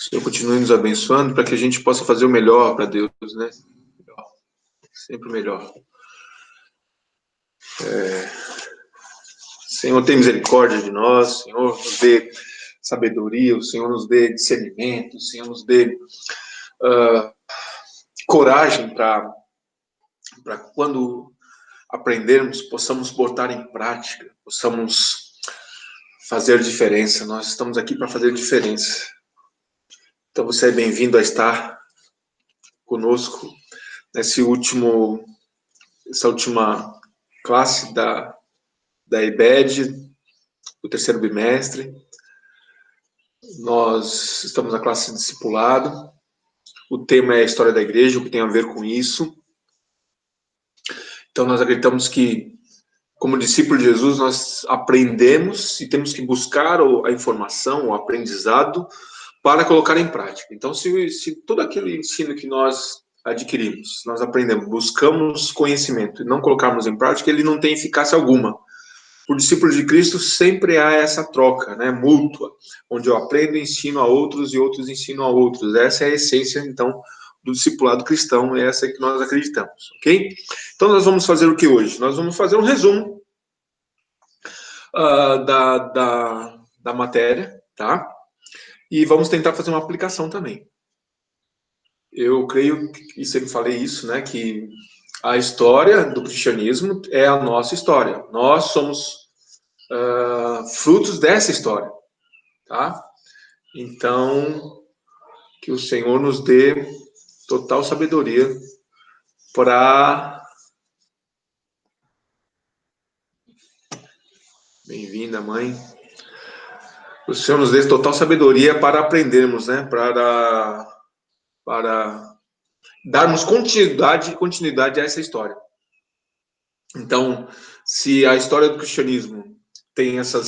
Senhor continue nos abençoando para que a gente possa fazer o melhor para Deus, né? Sempre o melhor. Senhor, tem misericórdia de nós, Senhor, nos dê sabedoria, o Senhor nos dê discernimento, o Senhor nos dê coragem para quando aprendermos, possamos botar em prática, possamos fazer diferença. Nós estamos aqui para fazer diferença. Então você é bem-vindo a estar conosco essa última classe da EBED, do terceiro bimestre. Nós estamos na classe de discipulado. O tema é a história da igreja, o que tem a ver com isso. Então nós acreditamos que, como discípulo de Jesus, nós aprendemos e temos que buscar a informação, o aprendizado, para colocar em prática. Então, se todo aquele ensino que nós adquirimos, nós aprendemos, buscamos conhecimento e não colocarmos em prática, ele não tem eficácia alguma. Por discípulo de Cristo, sempre há essa troca, né, mútua, onde eu aprendo e ensino a outros e outros ensinam a outros. Essa é a essência, então, do discipulado cristão, é essa que nós acreditamos, ok? Então, nós vamos fazer o que hoje? Nós vamos fazer um resumo da matéria, tá? E vamos tentar fazer uma aplicação também. Eu creio, e sempre falei isso, né, que a história do cristianismo é a nossa história. Nós somos frutos dessa história, tá? Então, que o Senhor nos dê total sabedoria para... Bem-vinda, mãe. O Senhor nos dê total sabedoria para aprendermos, né? Para darmos continuidade a essa história. Então, se a história do cristianismo tem essa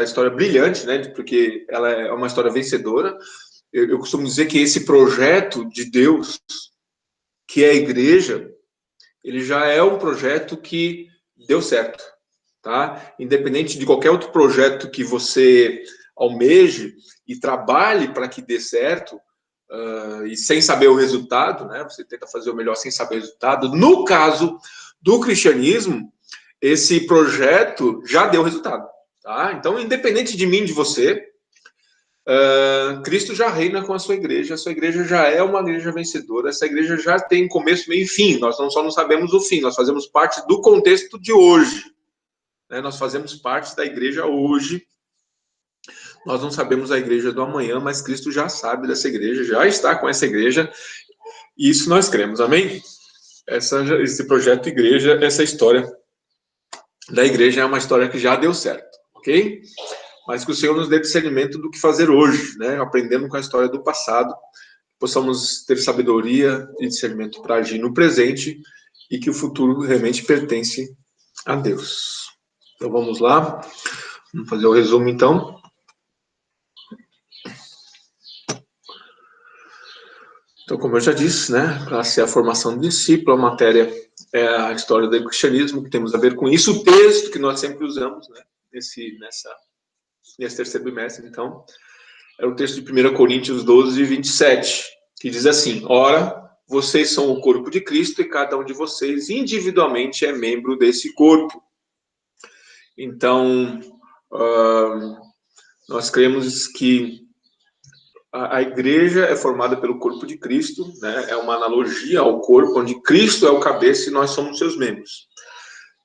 história brilhante, né? Porque ela é uma história vencedora, eu costumo dizer que esse projeto de Deus, que é a igreja, ele já é um projeto que deu certo, tá? Independente de qualquer outro projeto que você almeje e trabalhe para que dê certo, e sem saber o resultado, né? Você tenta fazer o melhor sem saber o resultado. No caso do cristianismo, esse projeto já deu resultado, tá? Então, independente de mim, de você, Cristo já reina com a sua igreja já é uma igreja vencedora, essa igreja já tem começo, meio e fim, nós só não sabemos o fim, nós fazemos parte do contexto de hoje, né? Nós fazemos parte da igreja hoje, nós não sabemos a igreja do amanhã, mas Cristo já sabe dessa igreja, já está com essa igreja, e isso nós cremos, amém? Esse projeto igreja, essa história da igreja é uma história que já deu certo, ok? Mas que o Senhor nos dê discernimento do que fazer hoje, né? Aprendendo com a história do passado, possamos ter sabedoria e discernimento para agir no presente e que o futuro realmente pertence a Deus. Então vamos lá, vamos fazer o resumo então. Então, como eu já disse, né, classe é a formação do discípulo, a matéria é a história do cristianismo, que temos a ver com isso, o texto que nós sempre usamos, né, nesse terceiro bimestre, então, é o texto de 1 Coríntios 12, 27, que diz assim: ora, vocês são o corpo de Cristo e cada um de vocês individualmente é membro desse corpo. Então, nós cremos que a igreja é formada pelo corpo de Cristo, né? É uma analogia ao corpo, onde Cristo é o cabeça e nós somos seus membros.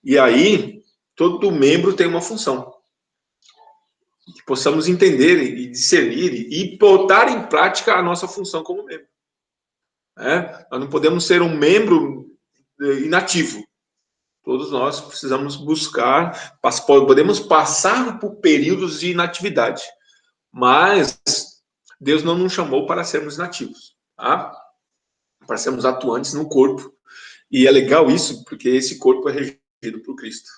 E aí, todo membro tem uma função. Que possamos entender e discernir e botar em prática a nossa função como membro. Nós não podemos ser um membro inativo. Todos nós precisamos buscar, podemos passar por períodos de inatividade, mas Deus não nos chamou para sermos inativos, tá? Para sermos atuantes no corpo. E é legal isso, porque esse corpo é regido por Cristo.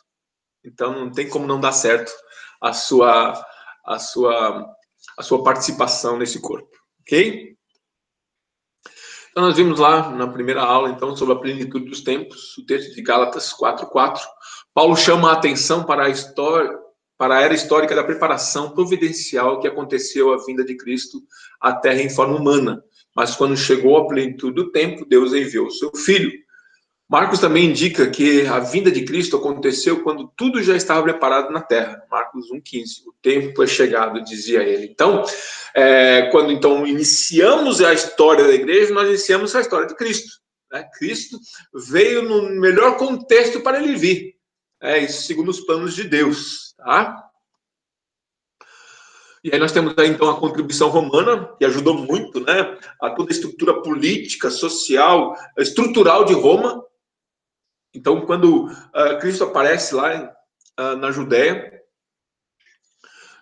Então não tem como não dar certo a sua participação nesse corpo, ok? Então nós vimos lá na primeira aula, então, sobre a plenitude dos tempos, o texto de Gálatas 4:4. Paulo chama a atenção para a história, para a era histórica da preparação providencial que aconteceu a vinda de Cristo à Terra em forma humana. Mas quando chegou a plenitude do tempo, Deus enviou o seu Filho. Marcos também indica que a vinda de Cristo aconteceu quando tudo já estava preparado na Terra. Marcos 1,15. O tempo é chegado, dizia ele. Então, quando então iniciamos a história da igreja, nós iniciamos a história de Cristo. Né? Cristo veio no melhor contexto para ele vir. Isso segundo os planos de Deus. Tá? E aí nós temos aí, então, a contribuição romana, que ajudou muito, né, a toda a estrutura política, social, estrutural de Roma. Então, quando Cristo aparece lá na Judéia,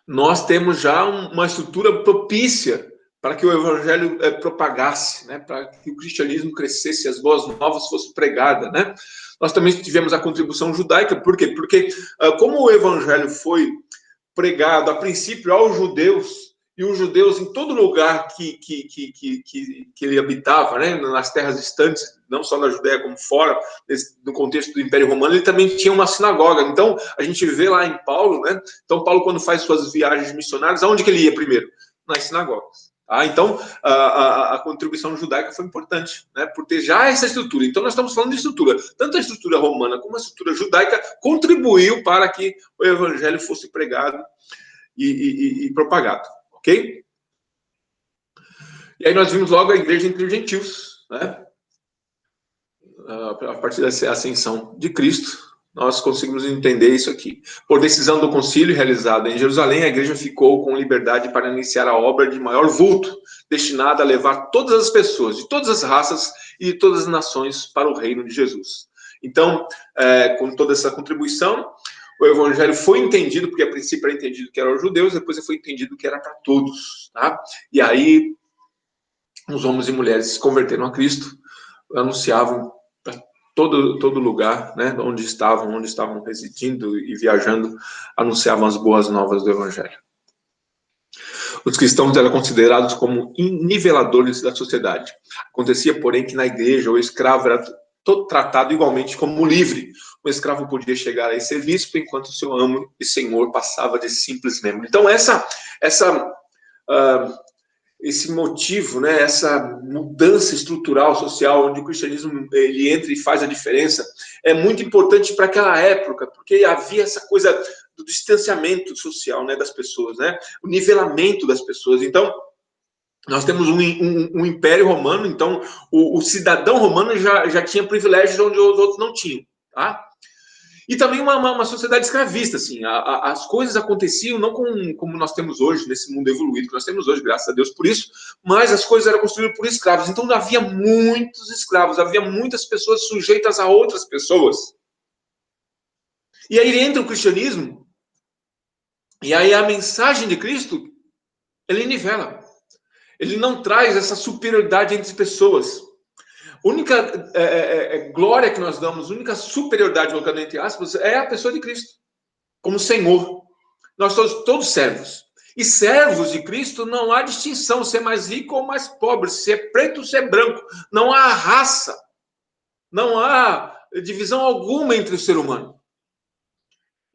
nós temos já uma estrutura propícia para que o evangelho propagasse, né, para que o cristianismo crescesse, as boas novas fossem pregadas, né? Nós também tivemos a contribuição judaica, por quê? Porque como o evangelho foi pregado a princípio aos judeus, e os judeus em todo lugar que ele habitava, né, nas terras distantes, não só na Judéia como fora, no contexto do Império Romano, ele também tinha uma sinagoga. Então, a gente vê lá em Paulo, né? Então, Paulo, quando faz suas viagens missionárias, aonde que ele ia primeiro? Nas sinagogas. Então, a contribuição judaica foi importante, né, por ter já essa estrutura. Então, nós estamos falando de estrutura. Tanto a estrutura romana como a estrutura judaica contribuiu para que o evangelho fosse pregado e propagado. Ok? E aí nós vimos logo a igreja entre os gentios, né? A partir da ascensão de Cristo, nós conseguimos entender isso aqui. Por decisão do concílio realizado em Jerusalém, a igreja ficou com liberdade para iniciar a obra de maior vulto, destinada a levar todas as pessoas, de todas as raças e de todas as nações para o reino de Jesus. Então, com toda essa contribuição, o evangelho foi entendido, porque a princípio era entendido que era os judeus, depois foi entendido que era para todos. Tá? E aí, os homens e mulheres se converteram a Cristo, anunciavam para todo lugar, né, onde estavam residindo e viajando, anunciavam as boas novas do evangelho. Os cristãos eram considerados como niveladores da sociedade. Acontecia, porém, que na igreja o escravo era tratado igualmente como livre. O escravo podia chegar a ser bispo, enquanto o seu amo e senhor passava de simples membro. Então, esse motivo, né, essa mudança estrutural social, onde o cristianismo ele entra e faz a diferença, é muito importante para aquela época, porque havia essa coisa do distanciamento social, né, das pessoas, né, o nivelamento das pessoas. Então, nós temos um império romano, então o cidadão romano já tinha privilégios onde os outros não tinham, tá? E também uma sociedade escravista, assim, as coisas aconteciam não como nós temos hoje, nesse mundo evoluído que nós temos hoje, graças a Deus por isso, mas as coisas eram construídas por escravos, então havia muitos escravos, havia muitas pessoas sujeitas a outras pessoas. E aí entra o cristianismo, e aí a mensagem de Cristo, ele nivela. Ele não traz essa superioridade entre pessoas. A única glória que nós damos, a única superioridade, colocando entre aspas, é a pessoa de Cristo, como Senhor. Nós somos todos servos. E servos de Cristo não há distinção, se é mais rico ou mais pobre, se é preto ou se é branco. Não há raça. Não há divisão alguma entre o ser humano.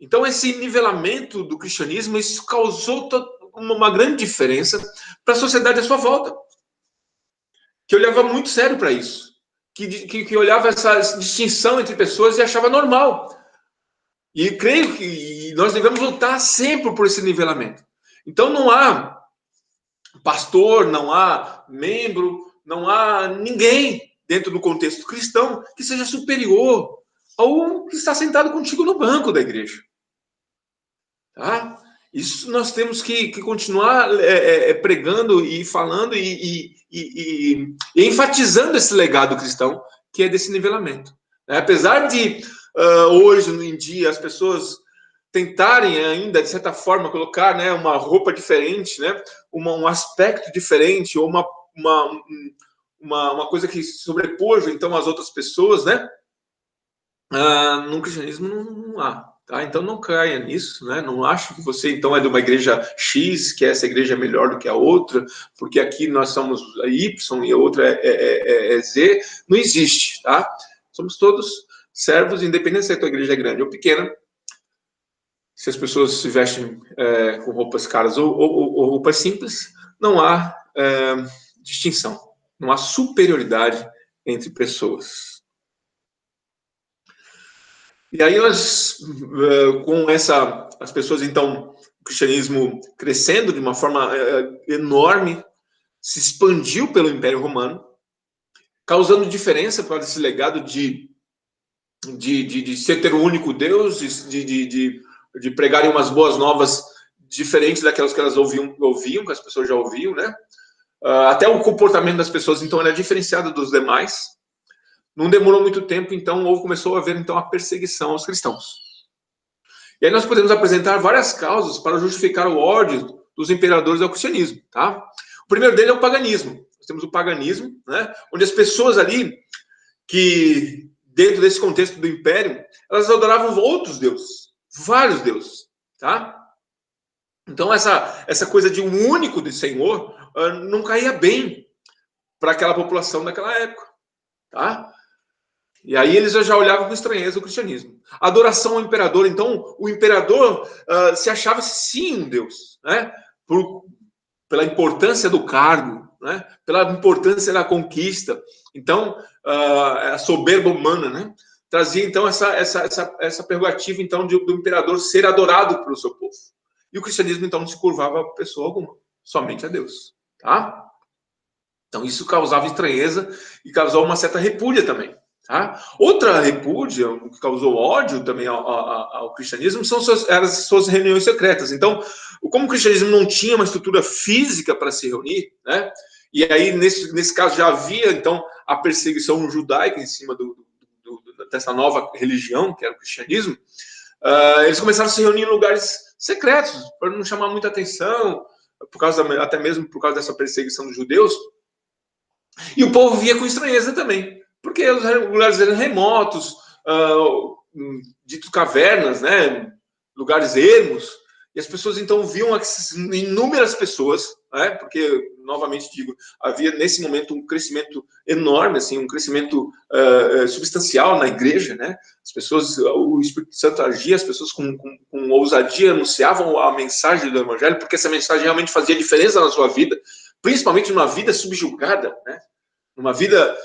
Então, esse nivelamento do cristianismo, isso causou uma grande diferença para a sociedade à sua volta, que olhava muito sério para isso, que olhava essa distinção entre pessoas e achava normal. E creio que nós devemos lutar sempre por esse nivelamento. Então não há pastor, não há membro, não há ninguém dentro do contexto cristão que seja superior ao que está sentado contigo no banco da igreja. Tá? Isso nós temos que continuar pregando e falando e enfatizando esse legado cristão, que é desse nivelamento. Apesar de, hoje em dia, as pessoas tentarem ainda, de certa forma, colocar, né, uma roupa diferente, né, um aspecto diferente, ou uma coisa que sobrepuja, então, as outras pessoas, né? No cristianismo não há. Tá? Então não caia nisso, né? Não acho que você então é de uma igreja X, que essa igreja é melhor do que a outra, porque aqui nós somos Y e a outra é Z. Não existe, tá? Somos todos servos, independente se a tua igreja é grande ou pequena. se as pessoas se vestem com roupas caras ou roupas simples, não há distinção, não há superioridade entre pessoas. E aí nós, com as pessoas, então, o cristianismo crescendo de uma forma enorme, se expandiu pelo Império Romano, causando diferença para esse legado de ser ter um único Deus, de pregarem umas boas novas diferentes daquelas que elas ouviam, que as pessoas já ouviam, né? Até o comportamento das pessoas, então, era diferenciado dos demais. Não demorou muito tempo, então, começou a haver, então, a perseguição aos cristãos. E aí nós podemos apresentar várias causas para justificar o ódio dos imperadores ao cristianismo, tá? O primeiro dele é o paganismo. Nós temos o paganismo, né? Onde as pessoas ali, que dentro desse contexto do império, elas adoravam outros deuses, vários deuses, tá? Então, essa coisa de um único de Senhor não caía bem para aquela população daquela época, tá? E aí eles já olhavam com estranheza o cristianismo. A adoração ao imperador, então, o imperador se achava sim um Deus, né? Pela importância do cargo, né? Pela importância da conquista. Então, a soberba humana, né? Trazia, então, essa prerrogativa, então, do imperador ser adorado pelo seu povo. E o cristianismo, então, não se curvava a pessoa alguma, somente a Deus, tá? Então, isso causava estranheza e causou uma certa repúdia também. Tá? Outra repúdia, que causou ódio também ao cristianismo, eram as suas reuniões secretas. Então, como o cristianismo não tinha uma estrutura física para se reunir, né? E aí, nesse caso, já havia, então, a perseguição judaica em cima dessa nova religião, que era o cristianismo, eles começaram a se reunir em lugares secretos, para não chamar muita atenção, até mesmo por causa dessa perseguição dos judeus. E o povo via com estranheza também, porque os lugares eram remotos, ditos cavernas, né? Lugares ermos, e as pessoas então viam inúmeras pessoas, né? Porque, novamente digo, havia nesse momento um crescimento enorme, assim, um crescimento substancial na igreja, né? As pessoas, o Espírito Santo agia, as pessoas com ousadia anunciavam a mensagem do Evangelho, porque essa mensagem realmente fazia diferença na sua vida, principalmente numa vida subjugada, né? Numa vida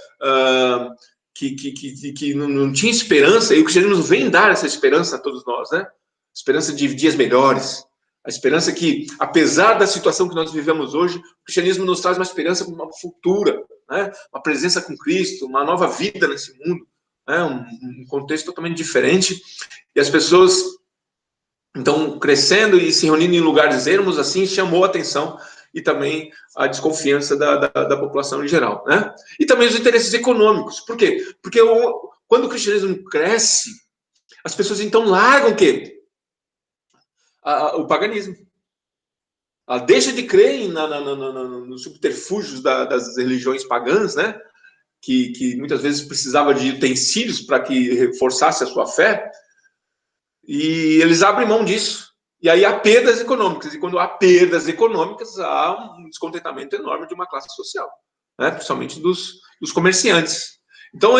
que não tinha esperança, e o cristianismo vem dar essa esperança a todos nós, né? Esperança de dias melhores, a esperança que, apesar da situação que nós vivemos hoje, o cristianismo nos traz uma esperança para uma futura, né? Uma presença com Cristo, uma nova vida nesse mundo, né? Um contexto totalmente diferente, e as pessoas, então, crescendo e se reunindo em lugares ermos, assim, chamou a atenção e também a desconfiança da população em geral, né? E também os interesses econômicos. Por quê? Porque quando o cristianismo cresce, as pessoas então largam o quê? O paganismo. Ela deixa de crer nos subterfúgios das religiões pagãs, né? Que muitas vezes precisava de utensílios para que reforçasse a sua fé, e eles abrem mão disso. E aí há perdas econômicas. E quando há perdas econômicas, há um descontentamento enorme de uma classe social, né? Principalmente dos comerciantes. Então,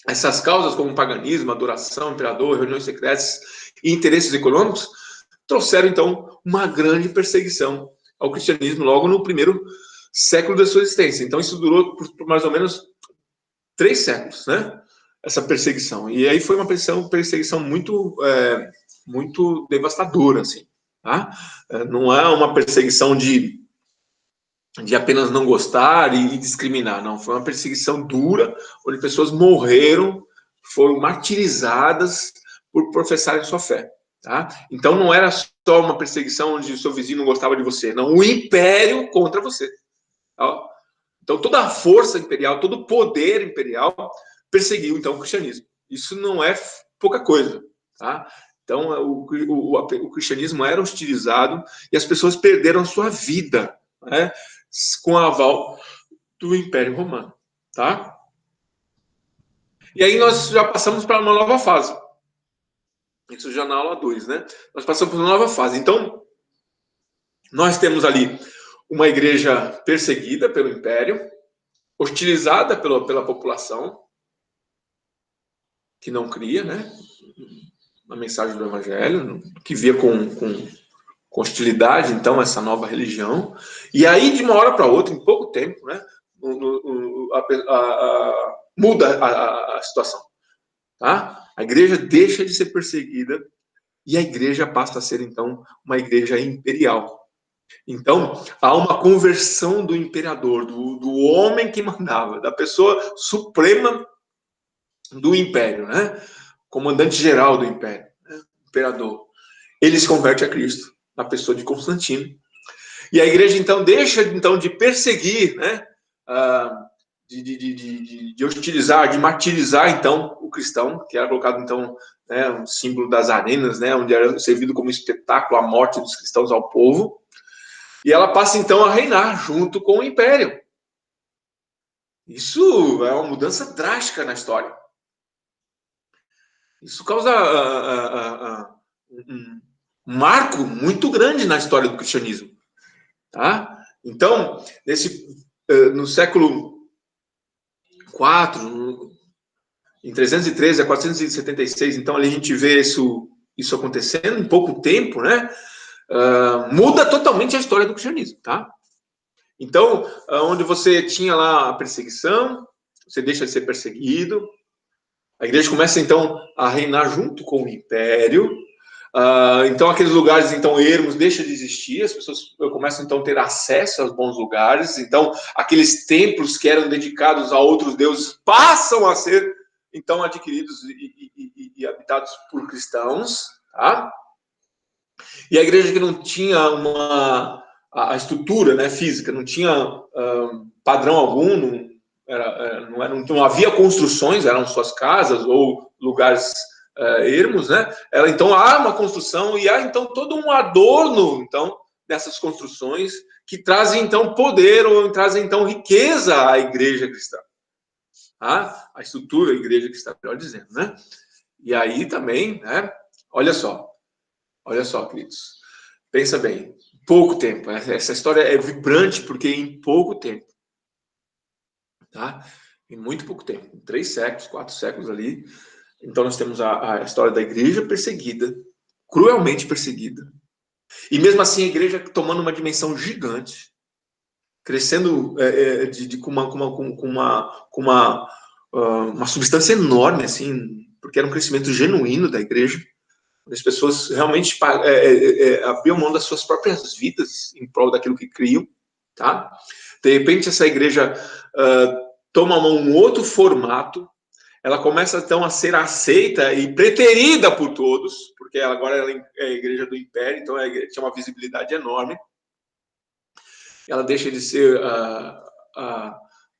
essas causas, como paganismo, adoração, imperador, reuniões secretas e interesses econômicos, trouxeram, então, uma grande perseguição ao cristianismo logo no primeiro século da sua existência. Então, isso durou por mais ou menos 3 séculos, né? Essa perseguição. E aí foi uma perseguição muito, muito devastadora, assim, tá? Não é uma perseguição de apenas não gostar e discriminar, não. Foi uma perseguição dura, onde pessoas morreram, foram martirizadas por professarem sua fé, tá? Então não era só uma perseguição onde o seu vizinho não gostava de você, não, o império contra você, tá? Então toda a força imperial, todo o poder imperial perseguiu, então, o cristianismo. Isso não é pouca coisa, tá? Então, o cristianismo era hostilizado e as pessoas perderam a sua vida, né? Com o aval do Império Romano, tá? E aí nós já passamos para uma nova fase. Isso já na aula 2, né? Nós passamos para uma nova fase. Então, nós temos ali uma igreja perseguida pelo Império, hostilizada pela população, que não cria, né, na mensagem do Evangelho, que via com hostilidade, então, essa nova religião. E aí, de uma hora para outra, em pouco tempo, né, muda a situação. Tá? A igreja deixa de ser perseguida e a igreja passa a ser, então, uma igreja imperial. Então, há uma conversão do imperador, do homem que mandava, da pessoa suprema do império, né? Comandante-geral do império, né? Imperador. Ele se converte a Cristo, na pessoa de Constantino. E a igreja, então, deixa então, de perseguir, né? De hostilizar, de martirizar, então, o cristão, que era colocado, então, né, um símbolo das arenas, né, onde era servido como espetáculo a morte dos cristãos ao povo. E ela passa, então, a reinar junto com o império. Isso é uma mudança drástica na história. Isso causa um marco muito grande na história do cristianismo. Tá? Então, no século IV, em 313 a 476, então ali a gente vê isso acontecendo em pouco tempo, né? Muda totalmente a história do cristianismo, tá? Então, onde você tinha lá a perseguição, você deixa de ser perseguido, a igreja começa, então, a reinar junto com o império. Então, aqueles lugares, então, ermos deixam de existir, as pessoas começam, então, a ter acesso aos bons lugares. Então, aqueles templos que eram dedicados a outros deuses passam a ser, então, adquiridos e habitados por cristãos, tá? E a igreja que não tinha a estrutura, né, física, não tinha padrão algum, não havia construções, eram suas casas ou lugares ermos, né? Ela, então, há uma construção e há, então, todo um adorno, então, dessas construções que trazem, então, poder ou trazem, então, riqueza à igreja cristã. Tá? A estrutura da igreja cristã, melhor dizendo, né? E aí também, né? Olha só, queridos. Pensa bem, pouco tempo. Essa história é vibrante porque em pouco tempo, tá? Em muito pouco tempo, em 3 séculos, 4 séculos ali. Então nós temos a história da igreja perseguida, cruelmente perseguida. E mesmo assim a igreja tomando uma dimensão gigante, crescendo com uma substância enorme, assim, porque era um crescimento genuíno da igreja. As pessoas realmente abriam mão das suas próprias vidas em prol daquilo que criam, tá? De repente, essa igreja toma um outro formato, ela começa, então, a ser aceita e preterida por todos, porque agora ela é a igreja do império, então tinha uma visibilidade enorme. Ela deixa de ser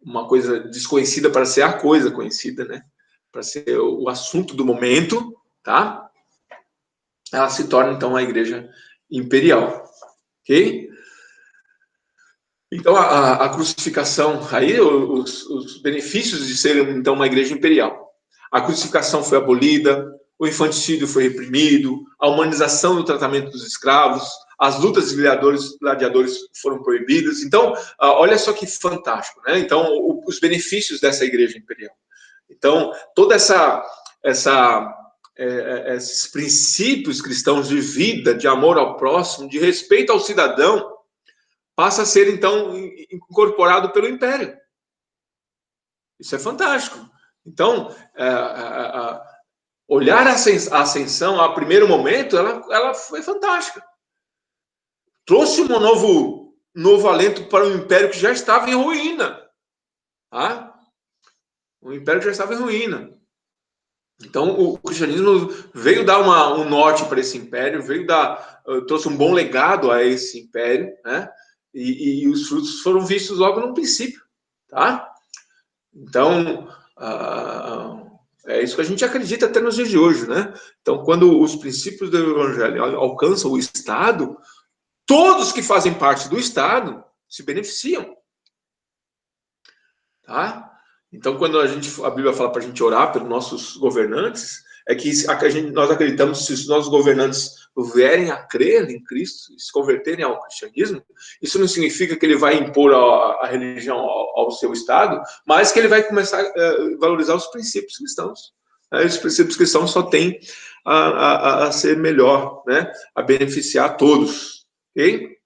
uma coisa desconhecida para ser a coisa conhecida, né? Para ser o assunto do momento, tá? Ela se torna, então, a igreja imperial. Ok? Então, a crucificação, aí os benefícios de ser, então, uma igreja imperial. A crucificação foi abolida, o infanticídio foi reprimido, a humanização do tratamento dos escravos, as lutas de gladiadores foram proibidas. Então, olha só que fantástico, né? Então, os benefícios dessa igreja imperial. Então, toda esses princípios cristãos de vida, de amor ao próximo, de respeito ao cidadão, passa a ser, então, incorporado pelo império. Isso é fantástico. Então, olhar a ascensão, a primeiro momento, ela foi fantástica. Trouxe um novo alento para um império que já estava em ruína. Tá? O império já estava em ruína. Então, o cristianismo veio dar um norte para esse império, trouxe um bom legado a esse império, né? E os frutos foram vistos logo no princípio, tá? Então, é isso que a gente acredita até nos dias de hoje, né? Então, quando os princípios do evangelho alcançam o Estado, todos que fazem parte do Estado se beneficiam, tá? Então, quando a Bíblia fala para a gente orar pelos nossos governantes, é que nós acreditamos que se os nossos governantes vierem a crer em Cristo, se converterem ao cristianismo, isso não significa que ele vai impor a religião ao seu Estado, mas que ele vai começar a valorizar os princípios cristãos. Né? Os princípios cristãos só têm a ser melhor, né? A beneficiar todos. Ok?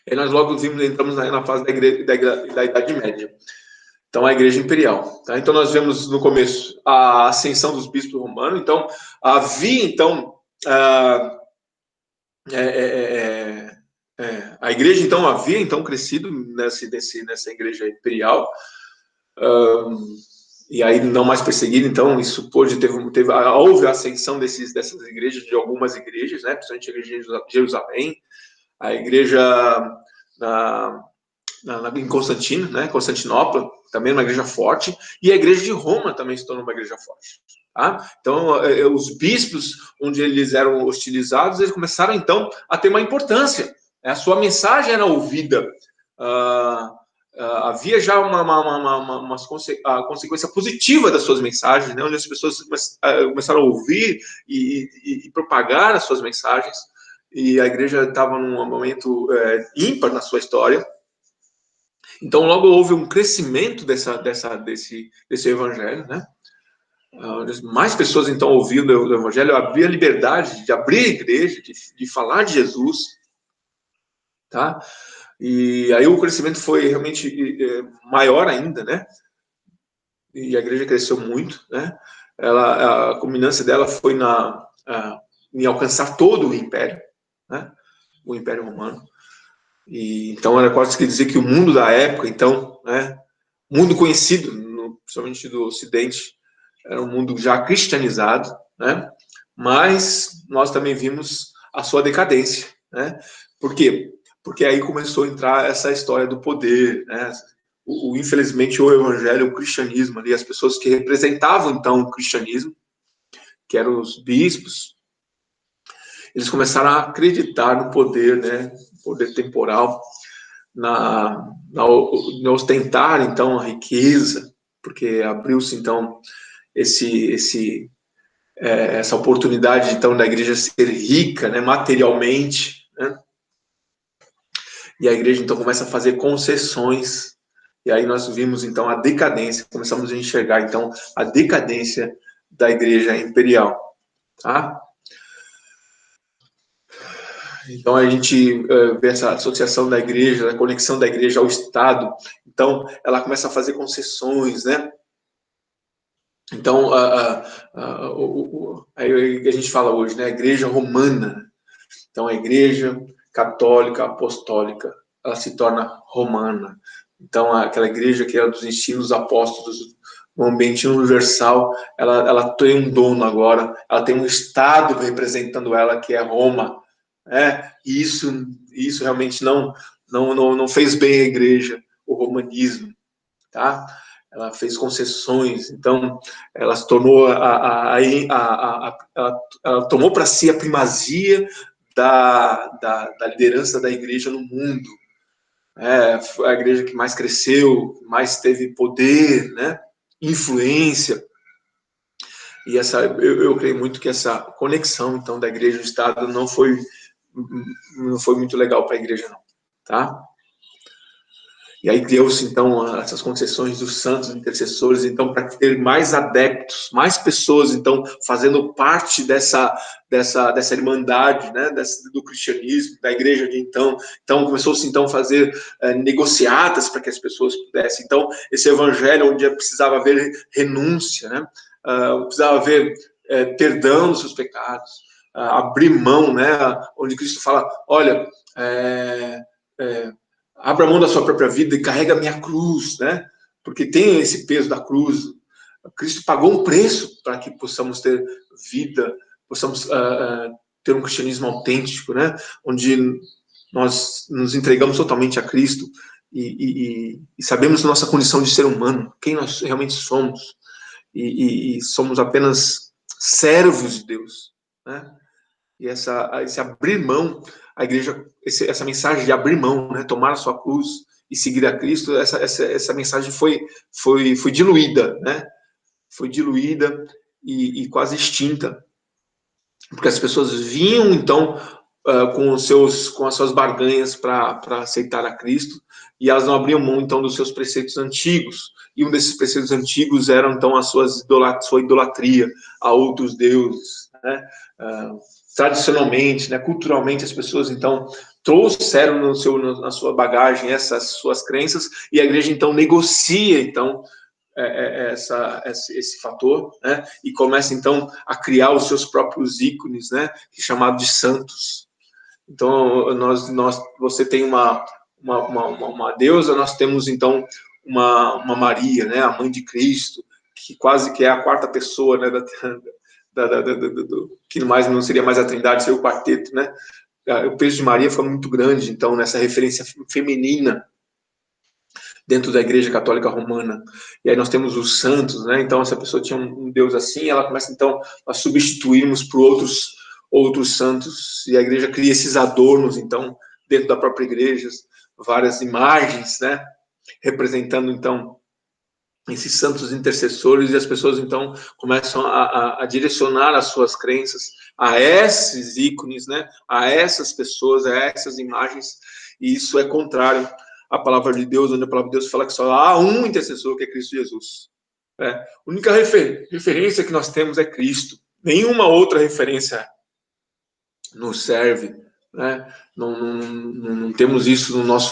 E nós logo entramos na fase da Idade Média. Então, a Igreja Imperial. Tá? Então, nós vemos no começo a ascensão dos bispos romanos. Então, havia, então, a Igreja, então, havia, então, crescido nessa Igreja Imperial. E aí, não mais perseguida. Então, isso houve a ascensão dessas igrejas, de algumas igrejas, né? Principalmente a Igreja de Jerusalém, a Igreja em Constantino, né? Constantinopla, também uma igreja forte, e a igreja de Roma também se tornou uma igreja forte. Tá? Então, os bispos, onde eles eram hostilizados, eles começaram, então, a ter uma importância. A sua mensagem era ouvida. Havia já uma consequência positiva das suas mensagens, né? Onde as pessoas começaram a ouvir e propagar as suas mensagens, e a igreja estava num momento ímpar na sua história. Então, logo houve um crescimento desse evangelho, né? Mais pessoas, então, ouvindo o evangelho, havia liberdade de abrir a igreja, de falar de Jesus, tá? E aí o crescimento foi realmente maior ainda, né? E a igreja cresceu muito, né? A culminância dela foi em alcançar todo o império, né? O Império Romano. E, então, era quase que dizer que o mundo da época, então, né, mundo conhecido, principalmente do Ocidente, era um mundo já cristianizado, né, mas nós também vimos a sua decadência, né. Por quê? Porque aí começou a entrar essa história do poder, né, infelizmente o evangelho, o cristianismo ali, as pessoas que representavam então o cristianismo, que eram os bispos, eles começaram a acreditar no poder, né, poder temporal, na ostentar, então, a riqueza, porque abriu-se, então, essa oportunidade, então, da igreja ser rica, né, materialmente, né? E a igreja, então, começa a fazer concessões, e aí nós vimos, então, a decadência, começamos a enxergar, então, a decadência da igreja imperial, tá? Então, a gente vê essa associação da igreja, a conexão da igreja ao Estado. Então, ela começa a fazer concessões, né? Então, aí a gente fala hoje, né? A igreja romana. Então, a igreja católica, apostólica, ela se torna romana. Então, aquela igreja que era dos ensinos apóstolos, no ambiente universal, ela tem um dono agora, ela tem um Estado representando ela, que é Roma. E isso realmente não fez bem à igreja, o romanismo, tá? Ela fez concessões, então ela se tornou ela tomou para si a primazia da liderança da igreja no mundo. Foi a igreja que mais cresceu, mais teve poder, né? Influência. E eu creio muito que essa conexão, então, da igreja e do Estado não foi muito legal para a igreja, não, tá? E aí criou-se, então, essas concessões dos santos intercessores, então, para ter mais adeptos, mais pessoas, então, fazendo parte dessa irmandade, né, do cristianismo, da igreja de então. Então, começou-se, então, a fazer negociatas para que as pessoas pudessem. Então, esse evangelho, onde precisava haver renúncia, né, precisava haver perdão dos seus pecados, abrir mão, né, onde Cristo fala, olha, abra mão da sua própria vida e carrega a minha cruz, né? Porque tem esse peso da cruz. Cristo pagou um preço para que possamos ter vida, possamos ter um cristianismo autêntico, né? Onde nós nos entregamos totalmente a Cristo e sabemos a nossa condição de ser humano, quem nós realmente somos, e somos apenas servos de Deus, né? E esse abrir mão, a igreja, essa mensagem de abrir mão, né, tomar a sua cruz e seguir a Cristo, essa mensagem foi diluída, né? Foi diluída e quase extinta, porque as pessoas vinham, então, com as suas barganhas para aceitar a Cristo, e elas não abriam mão, então, dos seus preceitos antigos. E um desses preceitos antigos eram, então, a sua idolatria a outros deuses, né? Tradicionalmente, né, culturalmente, as pessoas, então, trouxeram na sua bagagem essas suas crenças, e a igreja, então, negocia, então, esse fator, né, e começa, então, a criar os seus próprios ícones, né, chamados de santos. Então, você tem uma deusa, nós temos, então, uma Maria, né, a mãe de Cristo, que quase que é a quarta pessoa, né, que mais não seria mais a Trindade, seria o quarteto, né? O peso de Maria foi muito grande, então, nessa referência feminina dentro da Igreja Católica Romana. E aí nós temos os santos, né? Então, essa pessoa tinha um Deus assim, ela começa, então, a substituirmos por outros santos, e a igreja cria esses adornos, então, dentro da própria igreja, várias imagens, né? Representando, então, esses santos intercessores, e as pessoas, então, começam a direcionar as suas crenças a esses ícones, né? A essas pessoas, a essas imagens, e isso é contrário à palavra de Deus, onde a palavra de Deus fala que só há um intercessor, que é Cristo Jesus. A única referência que nós temos é Cristo. Nenhuma outra referência nos serve, né? Não temos isso nas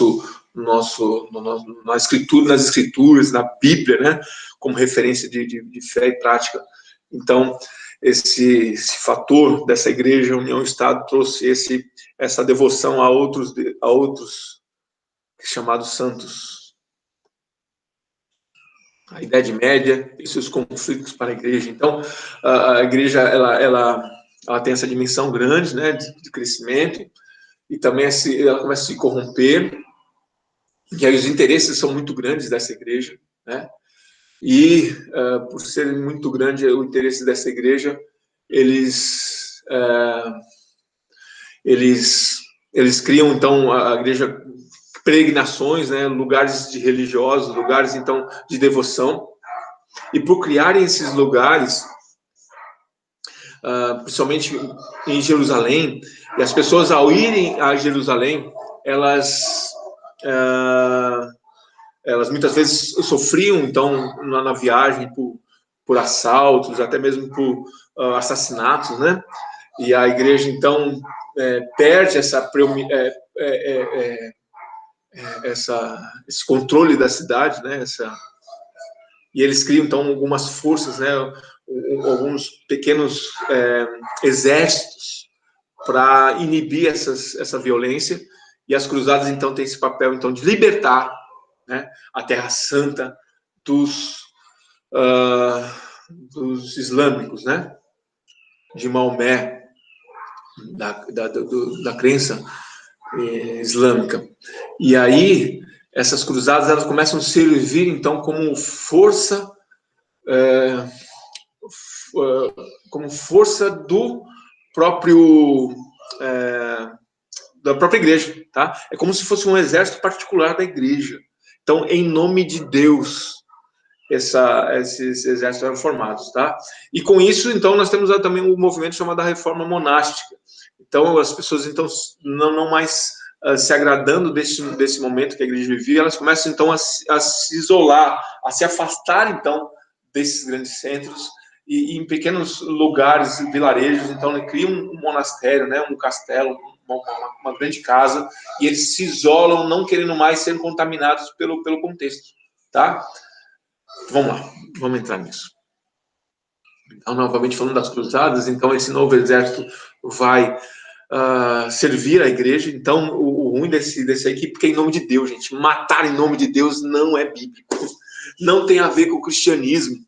escrituras, na Bíblia, né? Como referência de fé e prática. Então, esse fator dessa igreja União-Estado trouxe essa devoção a outros chamados santos. A Idade Média e seus conflitos para a igreja. Então, a igreja ela tem essa dimensão grande, né, de crescimento, e também ela começa a se corromper, e aí os interesses são muito grandes dessa igreja, né? E por ser muito grande o interesse dessa igreja, eles criam, então, a igreja, peregrinações, né, lugares religiosos, lugares, então, de devoção, e por criarem esses lugares, principalmente em Jerusalém, e as pessoas, ao irem a Jerusalém, elas muitas vezes sofriam, então, na viagem, por assaltos, até mesmo por assassinatos, né? E a igreja, então, perde esse controle da cidade, né? E eles criam, então, algumas forças, né? Alguns pequenos exércitos para inibir essa violência. E as cruzadas, então, têm esse papel, então, de libertar, né, a Terra Santa dos islâmicos, né? De Maomé, da crença islâmica. E aí, essas cruzadas, elas começam a servir, então, como força do próprio da própria igreja, tá? É como se fosse um exército particular da igreja. Então, em nome de Deus, esses exércitos eram formados, tá? E com isso, então, nós temos também um movimento chamado da reforma monástica. Então, as pessoas, então, não mais se agradando desse momento que a igreja vivia, elas começam, então, a se isolar, a se afastar, então, desses grandes centros, e em pequenos lugares, vilarejos, então, criam um monastério, né, um castelo, uma grande casa, e eles se isolam, não querendo mais ser contaminados pelo contexto, tá? Vamos lá, vamos entrar nisso. Então, novamente falando das cruzadas, então esse novo exército vai servir a igreja. Então, o ruim dessa equipe é em nome de Deus, gente. Matar em nome de Deus não é bíblico. Não tem a ver com o cristianismo.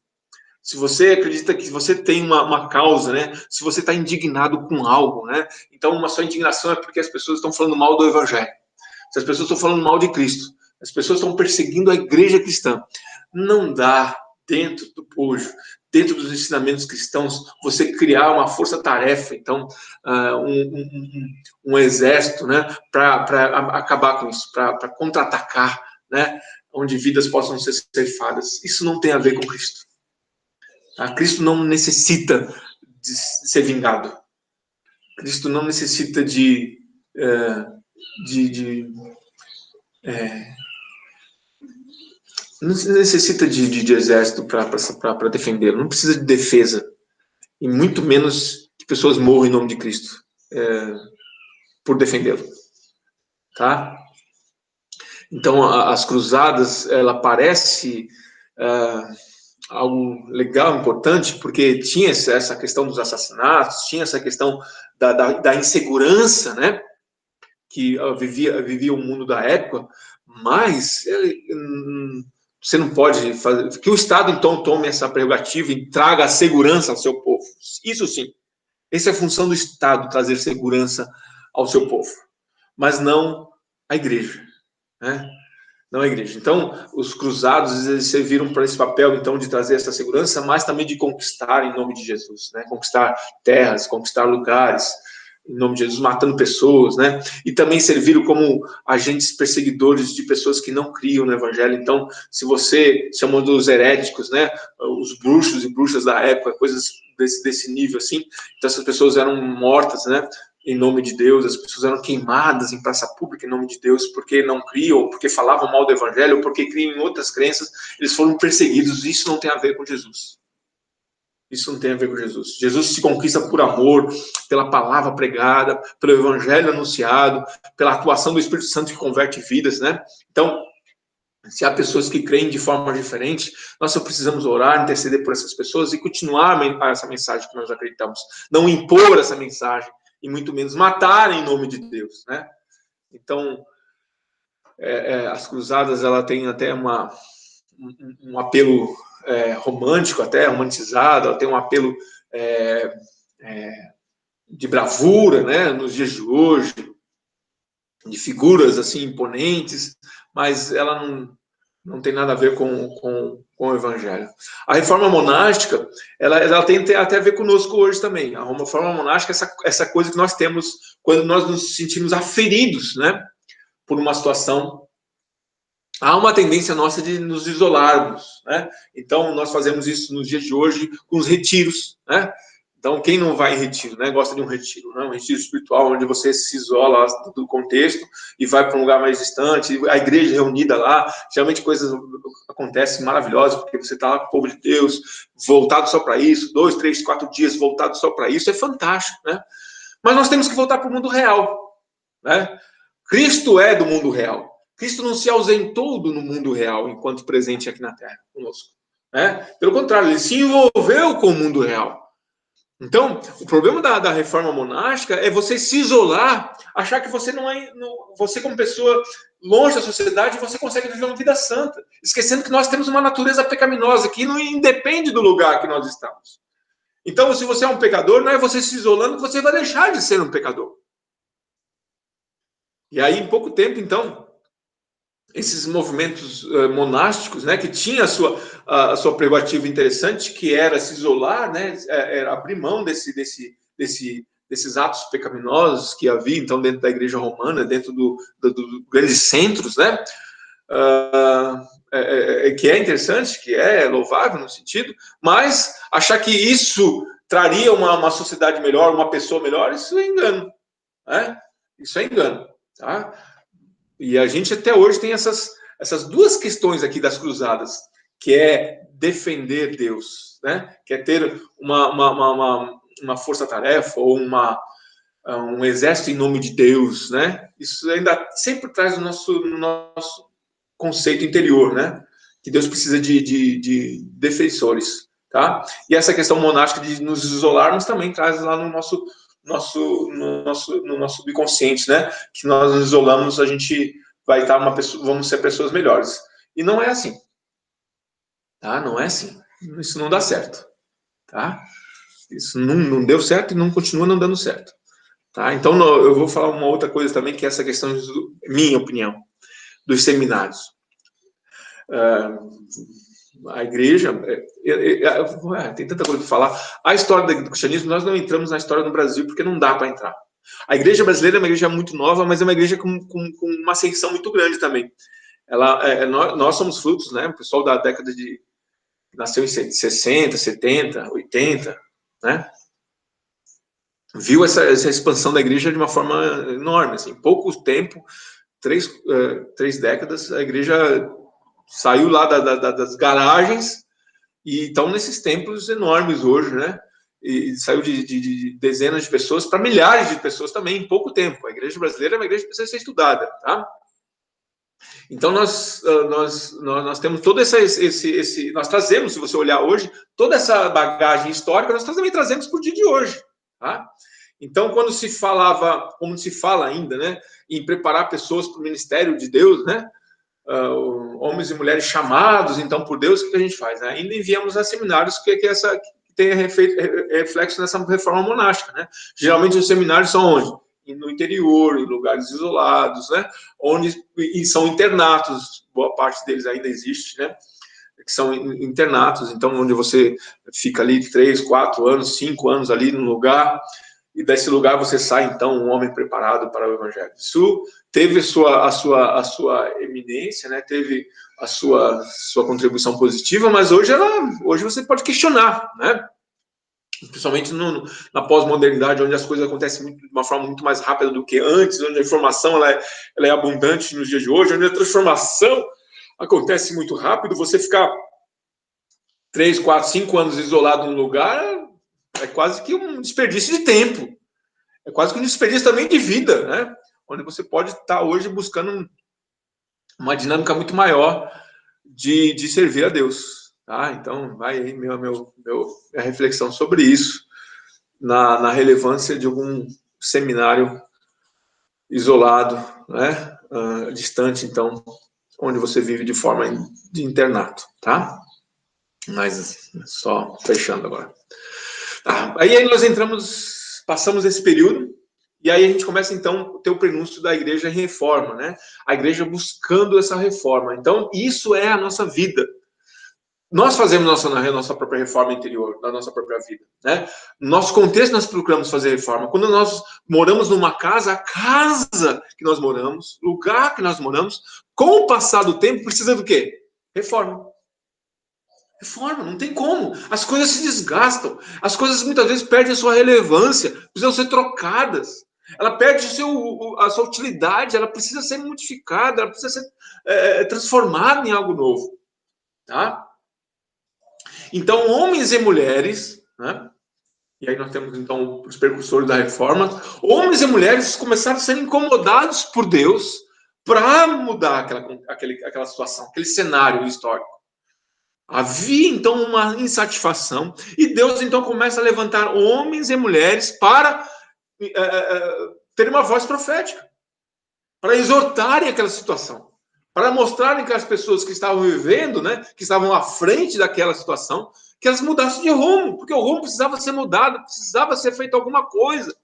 Se você acredita que você tem uma causa, né? Se você está indignado com algo, né? Então, uma só indignação é porque as pessoas estão falando mal do evangelho. Se as pessoas estão falando mal de Cristo, as pessoas estão perseguindo a igreja cristã. Não dá, dentro do pojo, dentro dos ensinamentos cristãos, você criar uma força-tarefa, então, um exército, né, para acabar com isso, para contra-atacar, né, onde vidas possam ser ceifadas. Isso não tem a ver com Cristo. Tá? Cristo não necessita de ser vingado. Cristo não necessita de não necessita de exército para defendê-lo, não precisa de defesa, e muito menos que pessoas morram em nome de Cristo por defendê-lo, tá? Então, as cruzadas, ela parece algo legal, importante, porque tinha essa questão dos assassinatos, tinha essa questão da insegurança, né, que vivia o mundo da época, mas você não pode fazer, que o Estado, então, tome essa prerrogativa e traga a segurança ao seu povo. Isso sim, essa é a função do Estado, trazer segurança ao seu povo, mas não a igreja, né? Não a igreja. Então, os cruzados, eles serviram para esse papel, então, de trazer essa segurança, mas também de conquistar em nome de Jesus, né? Conquistar terras, conquistar lugares em nome de Jesus, matando pessoas, né? E também serviram como agentes perseguidores de pessoas que não criam no evangelho. Então, se você chama dos heréticos, né? Os bruxos e bruxas da época, coisas desse nível, assim, então essas pessoas eram mortas, né? Em nome de Deus, as pessoas eram queimadas em praça pública em nome de Deus, porque não criam, porque falavam mal do evangelho, ou porque criam em outras crenças, eles foram perseguidos. Isso não tem a ver com Jesus. Isso não tem a ver com Jesus. Jesus se conquista por amor, pela palavra pregada, pelo evangelho anunciado, pela atuação do Espírito Santo que converte vidas, né? Então, se há pessoas que creem de forma diferente, nós só precisamos orar, interceder por essas pessoas e continuar essa mensagem que nós acreditamos. Não impor essa mensagem, e muito menos matar em nome de Deus, né? Então, as cruzadas, ela tem até um apelo romântico, até romantizado, ela tem um apelo de bravura, né? Nos dias de hoje, de figuras assim imponentes, mas ela não tem nada a ver com o evangelho. A reforma monástica, ela tem até a ver conosco hoje também. A reforma monástica é essa coisa que nós temos quando nós nos sentimos aferidos, né, por uma situação. Há uma tendência nossa de nos isolarmos, né? Então, nós fazemos isso nos dias de hoje com os retiros, né? Então, quem não vai em retiro, né, gosta de um retiro, né? Um retiro espiritual, onde você se isola do contexto e vai para um lugar mais distante, a igreja reunida lá, geralmente coisas acontecem maravilhosas, porque você está lá com o povo de Deus, voltado só para isso, 2, 3, 4 dias voltado só para isso, é fantástico, né? Mas nós temos que voltar para o mundo real, né? Cristo é do mundo real. Cristo não se ausentou do mundo real enquanto presente aqui na Terra conosco, né? Pelo contrário, ele se envolveu com o mundo real. Então, o problema da reforma monástica é você se isolar, achar que você não é, você como pessoa longe da sociedade, você consegue viver uma vida santa, esquecendo que nós temos uma natureza pecaminosa que não independe do lugar que nós estamos. Então, se você é um pecador, não é você se isolando que você vai deixar de ser um pecador. E aí, em pouco tempo, então, esses movimentos monásticos, né, que tinha a sua prerrogativa interessante, que era se isolar, né, era abrir mão desses atos pecaminosos que havia, então, dentro da igreja romana, dentro dos grandes centros, né, que é interessante, que é louvável no sentido, mas achar que isso traria uma sociedade melhor, uma pessoa melhor, isso é engano, né? Isso é engano, tá? E a gente até hoje tem essas duas questões aqui das cruzadas, que é defender Deus, né? Que é ter uma força-tarefa ou um exército em nome de Deus, né? Isso ainda sempre traz o nosso conceito interior, né? Que Deus precisa de defensores, tá? E essa questão monástica de nos isolarmos também traz lá no nosso subconsciente, né? Que nós nos isolamos, a gente vai estar vamos ser pessoas melhores. E não é assim, tá? Não é assim. Isso não dá certo, tá? Isso não deu certo e não continua não dando certo, tá? Então eu vou falar uma outra coisa também, que é essa questão, minha opinião, dos seminários. A igreja, tem tanta coisa para falar. A história do cristianismo, nós não entramos na história do Brasil, porque não dá para entrar. A igreja brasileira é uma igreja muito nova, mas é uma igreja com uma ascensão muito grande também. Nós somos frutos, né? O pessoal da década de... nasceu em 60, 70, 80, né? viu essa expansão da igreja de uma forma enorme. Assim, em pouco tempo, três décadas, a igreja saiu lá das garagens e estão nesses templos enormes hoje, né? E saiu de dezenas de pessoas para milhares de pessoas também em pouco tempo. A igreja brasileira é uma igreja que precisa ser estudada, tá? Então nós temos todo nós trazemos, se você olhar hoje, toda essa bagagem histórica, nós também trazemos para o dia de hoje, tá? Então, quando se falava, como se fala ainda, né, em preparar pessoas para o ministério de Deus, né, homens e mulheres chamados, então, por Deus, o que a gente faz? Ainda enviamos a seminários que tem reflexo nessa reforma monástica, né? Geralmente os seminários são onde? No interior, em lugares isolados, né? E são internatos, boa parte deles ainda existe, né? Que são internatos, então, onde você fica ali 3, 4 anos, 5 anos ali no lugar, e desse lugar você sai, então, um homem preparado para o evangelho. Isso teve a sua eminência, né? Teve a sua contribuição positiva, mas hoje você pode questionar, né? Principalmente na pós-modernidade, onde as coisas acontecem de uma forma muito mais rápida do que antes, onde a informação ela é abundante nos dias de hoje, onde a transformação acontece muito rápido, você ficar 3, 4, 5 anos isolado num lugar é quase que um desperdício de tempo. É quase que um desperdício também de vida, né? Onde você pode estar hoje buscando uma dinâmica muito maior de servir a Deus. Tá? Então, vai aí minha reflexão sobre isso, na relevância de algum seminário isolado, né? Distante, então, onde você vive de forma de internato, tá? Mas só fechando agora. Aí nós passamos esse período, e aí a gente começa, então, a ter o prenúncio da igreja em reforma, né? A igreja buscando essa reforma. Então, isso é a nossa vida. Nós fazemos nossa própria reforma interior, da nossa própria vida, né? No nosso contexto, nós procuramos fazer reforma. Quando nós moramos numa casa, a casa que nós moramos, lugar que nós moramos, com o passar do tempo, precisa do quê? Reforma. Reforma, não tem como. As coisas se desgastam. As coisas muitas vezes perdem a sua relevância, precisam ser trocadas. Ela perde a sua utilidade, ela precisa ser modificada, ela precisa ser transformada em algo novo. Tá? Então, homens e mulheres, né? E aí nós temos, então, os precursores da reforma, homens e mulheres começaram a ser incomodados por Deus para mudar aquela situação, aquele cenário histórico. Havia, então, uma insatisfação, e Deus, então, começa a levantar homens e mulheres para ter uma voz profética, para exortarem aquela situação, para mostrarem que as pessoas que estavam vivendo, né, que estavam à frente daquela situação, que elas mudassem de rumo, porque o rumo precisava ser mudado, precisava ser feito alguma coisa.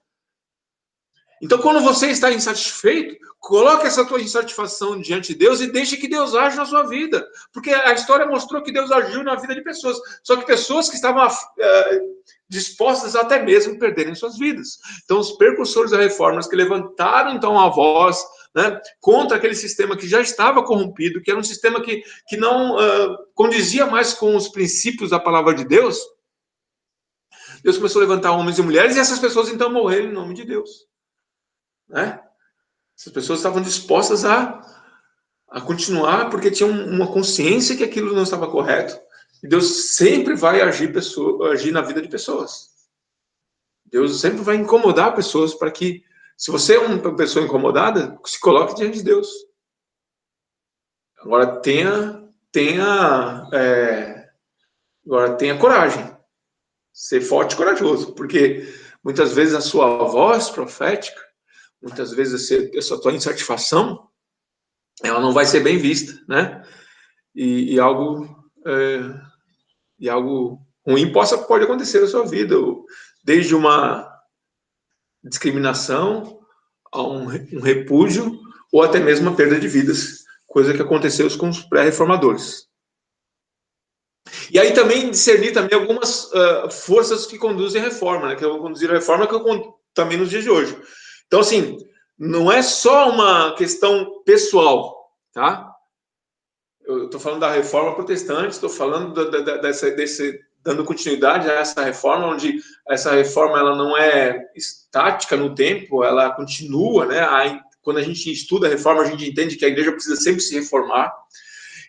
Então, quando você está insatisfeito, coloque essa tua insatisfação diante de Deus e deixe que Deus age na sua vida. Porque a história mostrou que Deus agiu na vida de pessoas. Só que pessoas que estavam dispostas até mesmo a perderem suas vidas. Então, os precursores da reforma, que levantaram então a voz, né, contra aquele sistema que já estava corrompido, que era um sistema que não condizia mais com os princípios da palavra de Deus, Deus começou a levantar homens e mulheres, e essas pessoas então morreram em nome de Deus. Né? Essas pessoas estavam dispostas a continuar porque tinham uma consciência que aquilo não estava correto. E Deus sempre vai agir na vida de pessoas. Deus sempre vai incomodar pessoas para que, se você é uma pessoa incomodada, se coloque diante de Deus. Agora tenha coragem. Ser forte e corajoso, porque muitas vezes a sua voz profética, muitas vezes essa tua insatisfação, ela não vai ser bem vista, né? E algo ruim pode acontecer na sua vida, desde uma discriminação a um repúdio, ou até mesmo uma perda de vidas, coisa que aconteceu com os pré-reformadores. E aí também discernir também algumas forças que conduzem a reforma, né? Que vão conduzir a reforma também nos dias de hoje. Então, assim, não é só uma questão pessoal, tá? Eu estou falando da reforma protestante, estou falando dando continuidade a essa reforma, onde essa reforma ela não é estática no tempo, ela continua, né? Quando a gente estuda a reforma, a gente entende que a igreja precisa sempre se reformar.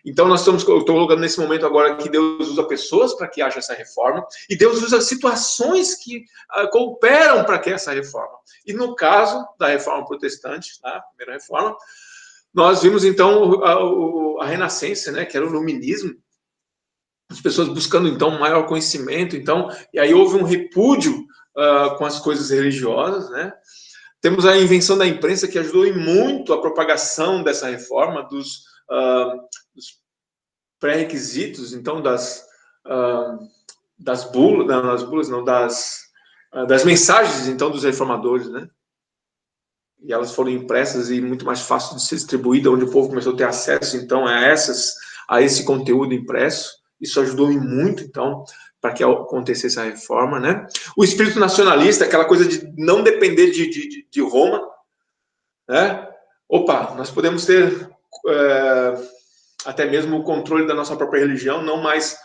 Então, eu estou colocando nesse momento agora que Deus usa pessoas para que haja essa reforma, e Deus usa situações que cooperam para que essa reforma. E no caso da reforma protestante, tá? A primeira reforma, nós vimos então a renascença, né? Que era o iluminismo, as pessoas buscando então maior conhecimento, então, e aí houve um repúdio com as coisas religiosas, né? Temos a invenção da imprensa que ajudou muito a propagação dessa reforma, dos pré-requisitos, então, das bulas, não, das mensagens, então, dos reformadores, né? E elas foram impressas e muito mais fácil de ser distribuída, onde o povo começou a ter acesso, então, a esse conteúdo impresso. Isso ajudou muito, então, para que acontecesse a reforma, né? O espírito nacionalista, aquela coisa de não depender de Roma, né? Opa, nós podemos ter até mesmo o controle da nossa própria religião, não mais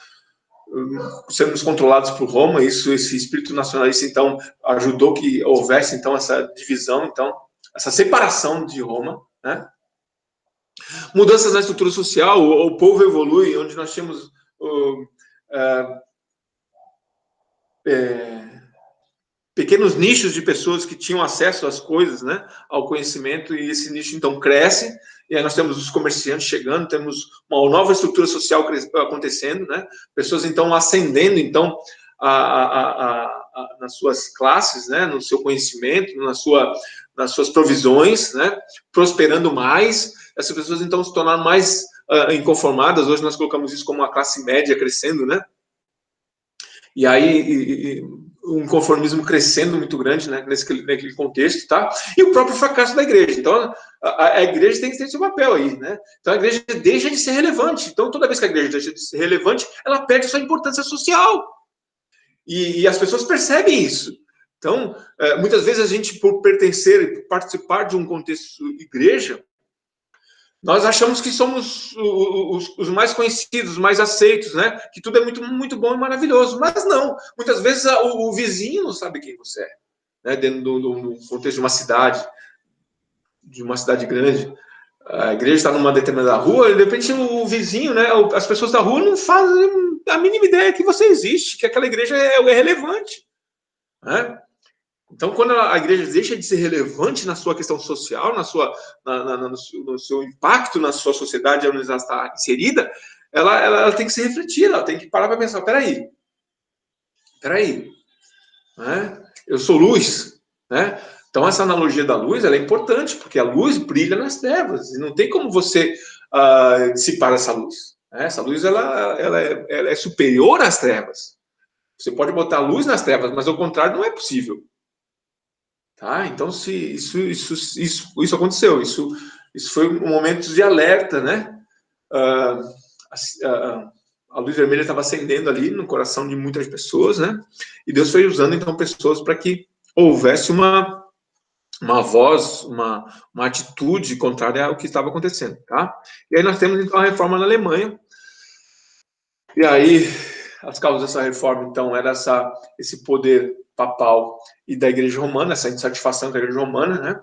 sermos controlados por Roma. Esse espírito nacionalista, então, ajudou que houvesse, então, essa divisão, então, essa separação de Roma, né? Mudanças na estrutura social, o povo evolui, onde nós tínhamos pequenos nichos de pessoas que tinham acesso às coisas, né, ao conhecimento, e esse nicho, então, cresce, e aí nós temos os comerciantes chegando, temos uma nova estrutura social acontecendo, né, pessoas, então, ascendendo, então, nas suas classes, né, no seu conhecimento, nas suas provisões, né, prosperando mais. Essas pessoas, então, se tornaram mais inconformadas. Hoje nós colocamos isso como uma classe média crescendo, né, e aí um conformismo crescendo muito grande, né, naquele contexto, tá? E o próprio fracasso da igreja. Então, a igreja tem que ter seu papel aí, né? Então, a igreja deixa de ser relevante. Então, toda vez que a igreja deixa de ser relevante, ela perde sua importância social. E as pessoas percebem isso. Então, muitas vezes a gente, por pertencer, por participar de um contexto igreja, nós achamos que somos os mais conhecidos, os mais aceitos, né? Que tudo é muito, muito bom e maravilhoso. Mas não. Muitas vezes o vizinho não sabe quem você é, né? Dentro do contexto de uma cidade grande. A igreja está numa determinada rua, e de repente o vizinho, né? As pessoas da rua não fazem a mínima ideia que você existe, que aquela igreja é relevante, né? Então, quando a igreja deixa de ser relevante na sua questão social, no seu impacto na sua sociedade onde ela está inserida, ela tem que se refletir, ela tem que parar para pensar, peraí, né? Eu sou luz, né? Então, essa analogia da luz, ela é importante, porque a luz brilha nas trevas, e não tem como você dissipar essa luz, né? Essa luz, ela é superior às trevas. Você pode botar luz nas trevas, mas ao contrário não é possível. Tá? Então, se isso aconteceu, isso foi um momento de alerta, né? A luz vermelha estava acendendo ali no coração de muitas pessoas, né? E Deus foi usando, então, pessoas para que houvesse uma voz, uma atitude contrária ao que estava acontecendo, tá? E aí nós temos, então, a reforma na Alemanha. E aí, as causas dessa reforma, então, era esse poder papal e da Igreja Romana, essa insatisfação da Igreja Romana, né?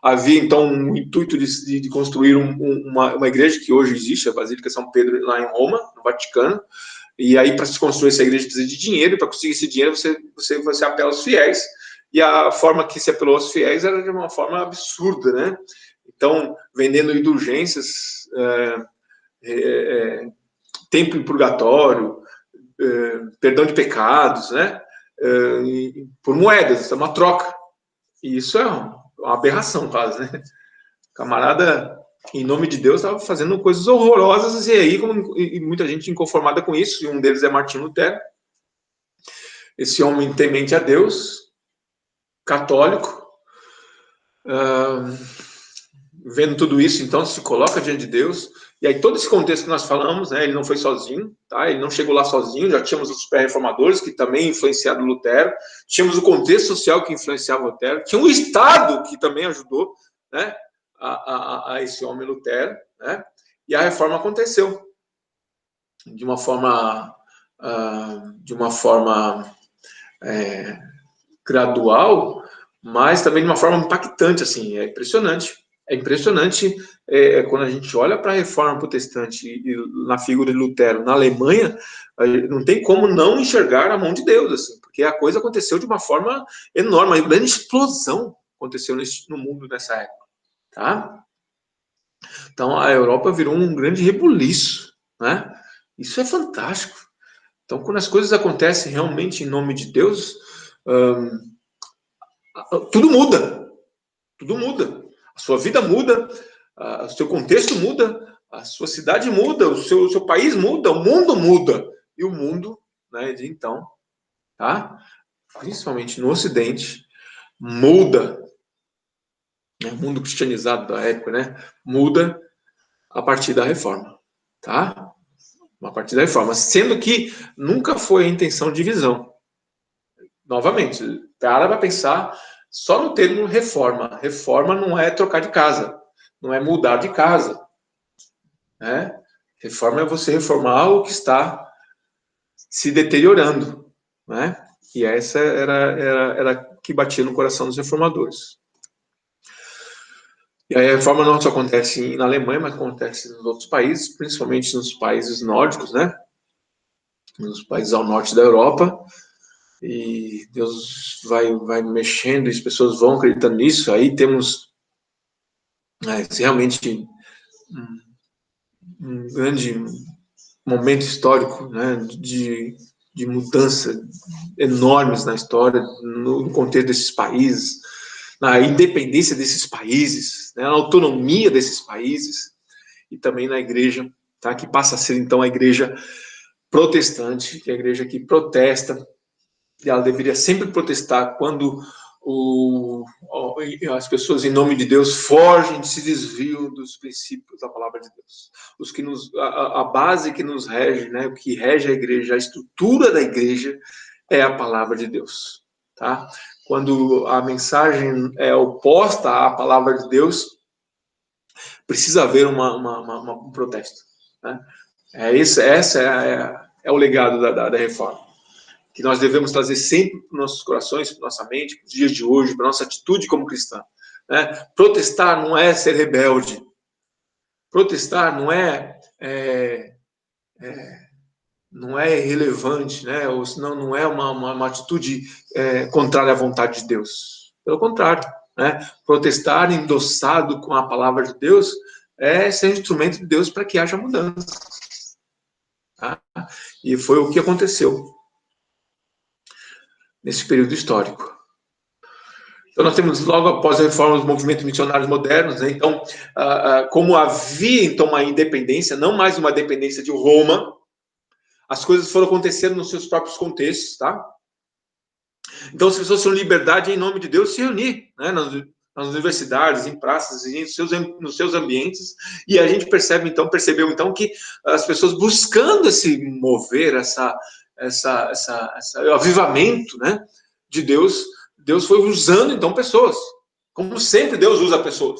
Havia, então, um intuito de construir uma igreja que hoje existe, a Basílica São Pedro, lá em Roma, no Vaticano. E aí, para se construir essa igreja, precisa de dinheiro, e para conseguir esse dinheiro, você apela aos fiéis. E a forma que se apelou aos fiéis era de uma forma absurda, né? Então, vendendo indulgências, tempo em purgatório, perdão de pecados, né? Por moedas, é uma troca. E isso é uma aberração, quase, né? Camarada, em nome de Deus, estava fazendo coisas horrorosas, e aí, e muita gente inconformada com isso, e um deles é Martinho Lutero, esse homem temente a Deus, católico, vendo tudo isso, então, se coloca diante de Deus, e aí todo esse contexto que nós falamos, né, ele não foi sozinho, tá? Ele não chegou lá sozinho, já tínhamos os pré-reformadores que também influenciaram Lutero, tínhamos o contexto social que influenciava Lutero, tinha um Estado que também ajudou, né, a esse homem Lutero, né? E a reforma aconteceu de uma forma de uma forma gradual, mas também de uma forma impactante, assim, é impressionante. É impressionante quando a gente olha para a reforma protestante e na figura de Lutero na Alemanha, não tem como não enxergar a mão de Deus, assim, porque a coisa aconteceu de uma forma enorme, uma grande explosão aconteceu no mundo nessa época, tá? Então a Europa virou um grande rebuliço, né? Isso é fantástico. Então, quando as coisas acontecem realmente em nome de Deus, tudo muda. Tudo muda. A sua vida muda, o seu contexto muda, a sua cidade muda, o seu país muda, o mundo muda. E o mundo, né, de então, tá? Principalmente no Ocidente, muda. Né, o mundo cristianizado da época, né? Muda a partir da reforma, tá? A partir da reforma. Sendo que nunca foi a intenção de divisão. Novamente, para para pensar só no termo reforma. Reforma não é trocar de casa, não é mudar de casa. Né? Reforma é você reformar algo que está se deteriorando. Né? E essa era que batia no coração dos reformadores. E aí a reforma não só acontece na Alemanha, mas acontece nos outros países, principalmente nos países nórdicos, né? Nos países ao norte da Europa. E Deus vai mexendo, e as pessoas vão acreditando nisso. Aí temos realmente um grande momento histórico, né, de mudança enormes na história, no contexto desses países, na independência desses países, né, na autonomia desses países, e também na igreja, tá, que passa a ser então a igreja protestante, que é a igreja que protesta. E ela deveria sempre protestar quando as pessoas, em nome de Deus, fogem, se desviam dos princípios da palavra de Deus. Os que a base que nos rege, né, o que rege a igreja, a estrutura da igreja, é a palavra de Deus. Tá? Quando a mensagem é oposta à palavra de Deus, precisa haver um protesto. Né? Essa é o legado da reforma, que nós devemos trazer sempre para os nossos corações, para nossa mente, para os dias de hoje, para a nossa atitude como cristã. Né? Protestar não é ser rebelde. Protestar não é irrelevante, né? Ou senão não é uma atitude contrária à vontade de Deus. Pelo contrário, né? Protestar endossado com a palavra de Deus é ser instrumento de Deus para que haja mudança. Tá? E foi o que aconteceu nesse período histórico. Então, nós temos, logo após a reforma, os movimentos missionários modernos. Né? Então, como havia, então, uma independência, não mais uma dependência de Roma, as coisas foram acontecendo nos seus próprios contextos, tá? Então, as pessoas tinham liberdade, em nome de Deus, se reunir, né? Nas universidades, em praças, nos seus ambientes, e a gente percebeu, então, que as pessoas buscando se mover, esse avivamento, né, de Deus, Deus foi usando, então, pessoas. Como sempre Deus usa pessoas.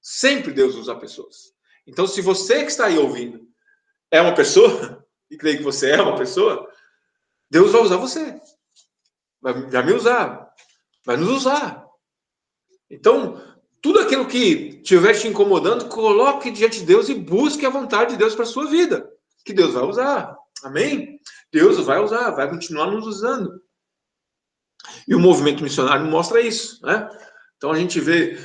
Sempre Deus usa pessoas. Então, se você que está aí ouvindo é uma pessoa, e creio que você é uma pessoa, Deus vai usar você. Vai me usar. Vai nos usar. Então, tudo aquilo que estiver te incomodando, coloque diante de Deus e busque a vontade de Deus para a sua vida. Que Deus vai usar. Amém? Deus vai usar, vai continuar nos usando. E o movimento missionário mostra isso, né? Então a gente vê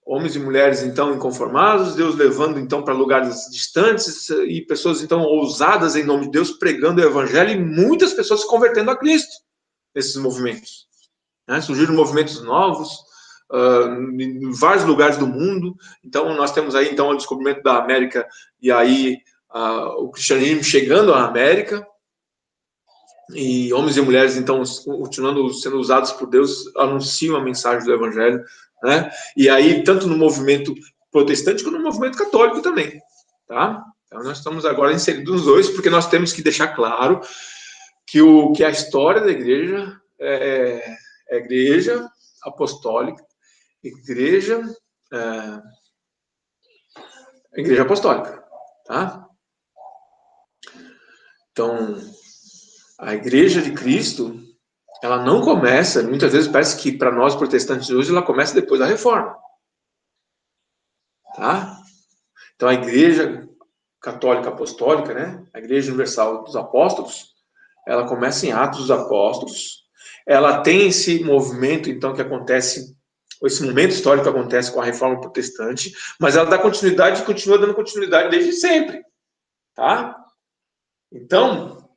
homens e mulheres então inconformados, Deus levando então para lugares distantes e pessoas então ousadas em nome de Deus pregando o evangelho e muitas pessoas se convertendo a Cristo nesses movimentos. Né? Surgiram movimentos novos em vários lugares do mundo. Então nós temos aí então o descobrimento da América e aí o cristianismo chegando à América. E homens e mulheres, então, continuando sendo usados por Deus, anunciam a mensagem do Evangelho, né? E aí, tanto no movimento protestante quanto no movimento católico também, tá? Então, nós estamos agora inseridos nos dois, porque nós temos que deixar claro que a história da igreja é igreja apostólica, igreja apostólica, tá? Então, a Igreja de Cristo, ela não começa, muitas vezes parece que para nós protestantes hoje, ela começa depois da Reforma. Tá? Então, a Igreja Católica Apostólica, né? A Igreja Universal dos Apóstolos, ela começa em Atos dos Apóstolos. Ela tem esse movimento, então, que acontece, esse momento histórico que acontece com a Reforma Protestante, mas ela dá continuidade e continua dando continuidade desde sempre. Tá? Então,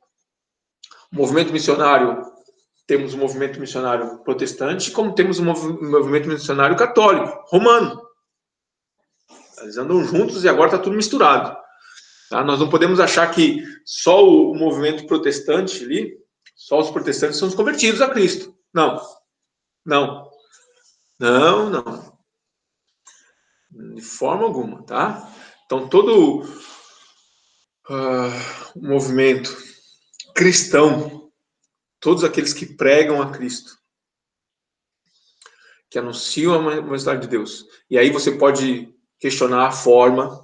o movimento missionário, temos um movimento missionário protestante, como temos um movimento missionário católico, romano. Eles andam juntos e agora está tudo misturado. Tá? Nós não podemos achar que só o movimento protestante ali, só os protestantes são os convertidos a Cristo. Não. Não. Não, não. De forma alguma, tá? Então, todo o movimento cristão, todos aqueles que pregam a Cristo, que anunciam a mensagem de Deus. E aí você pode questionar a forma,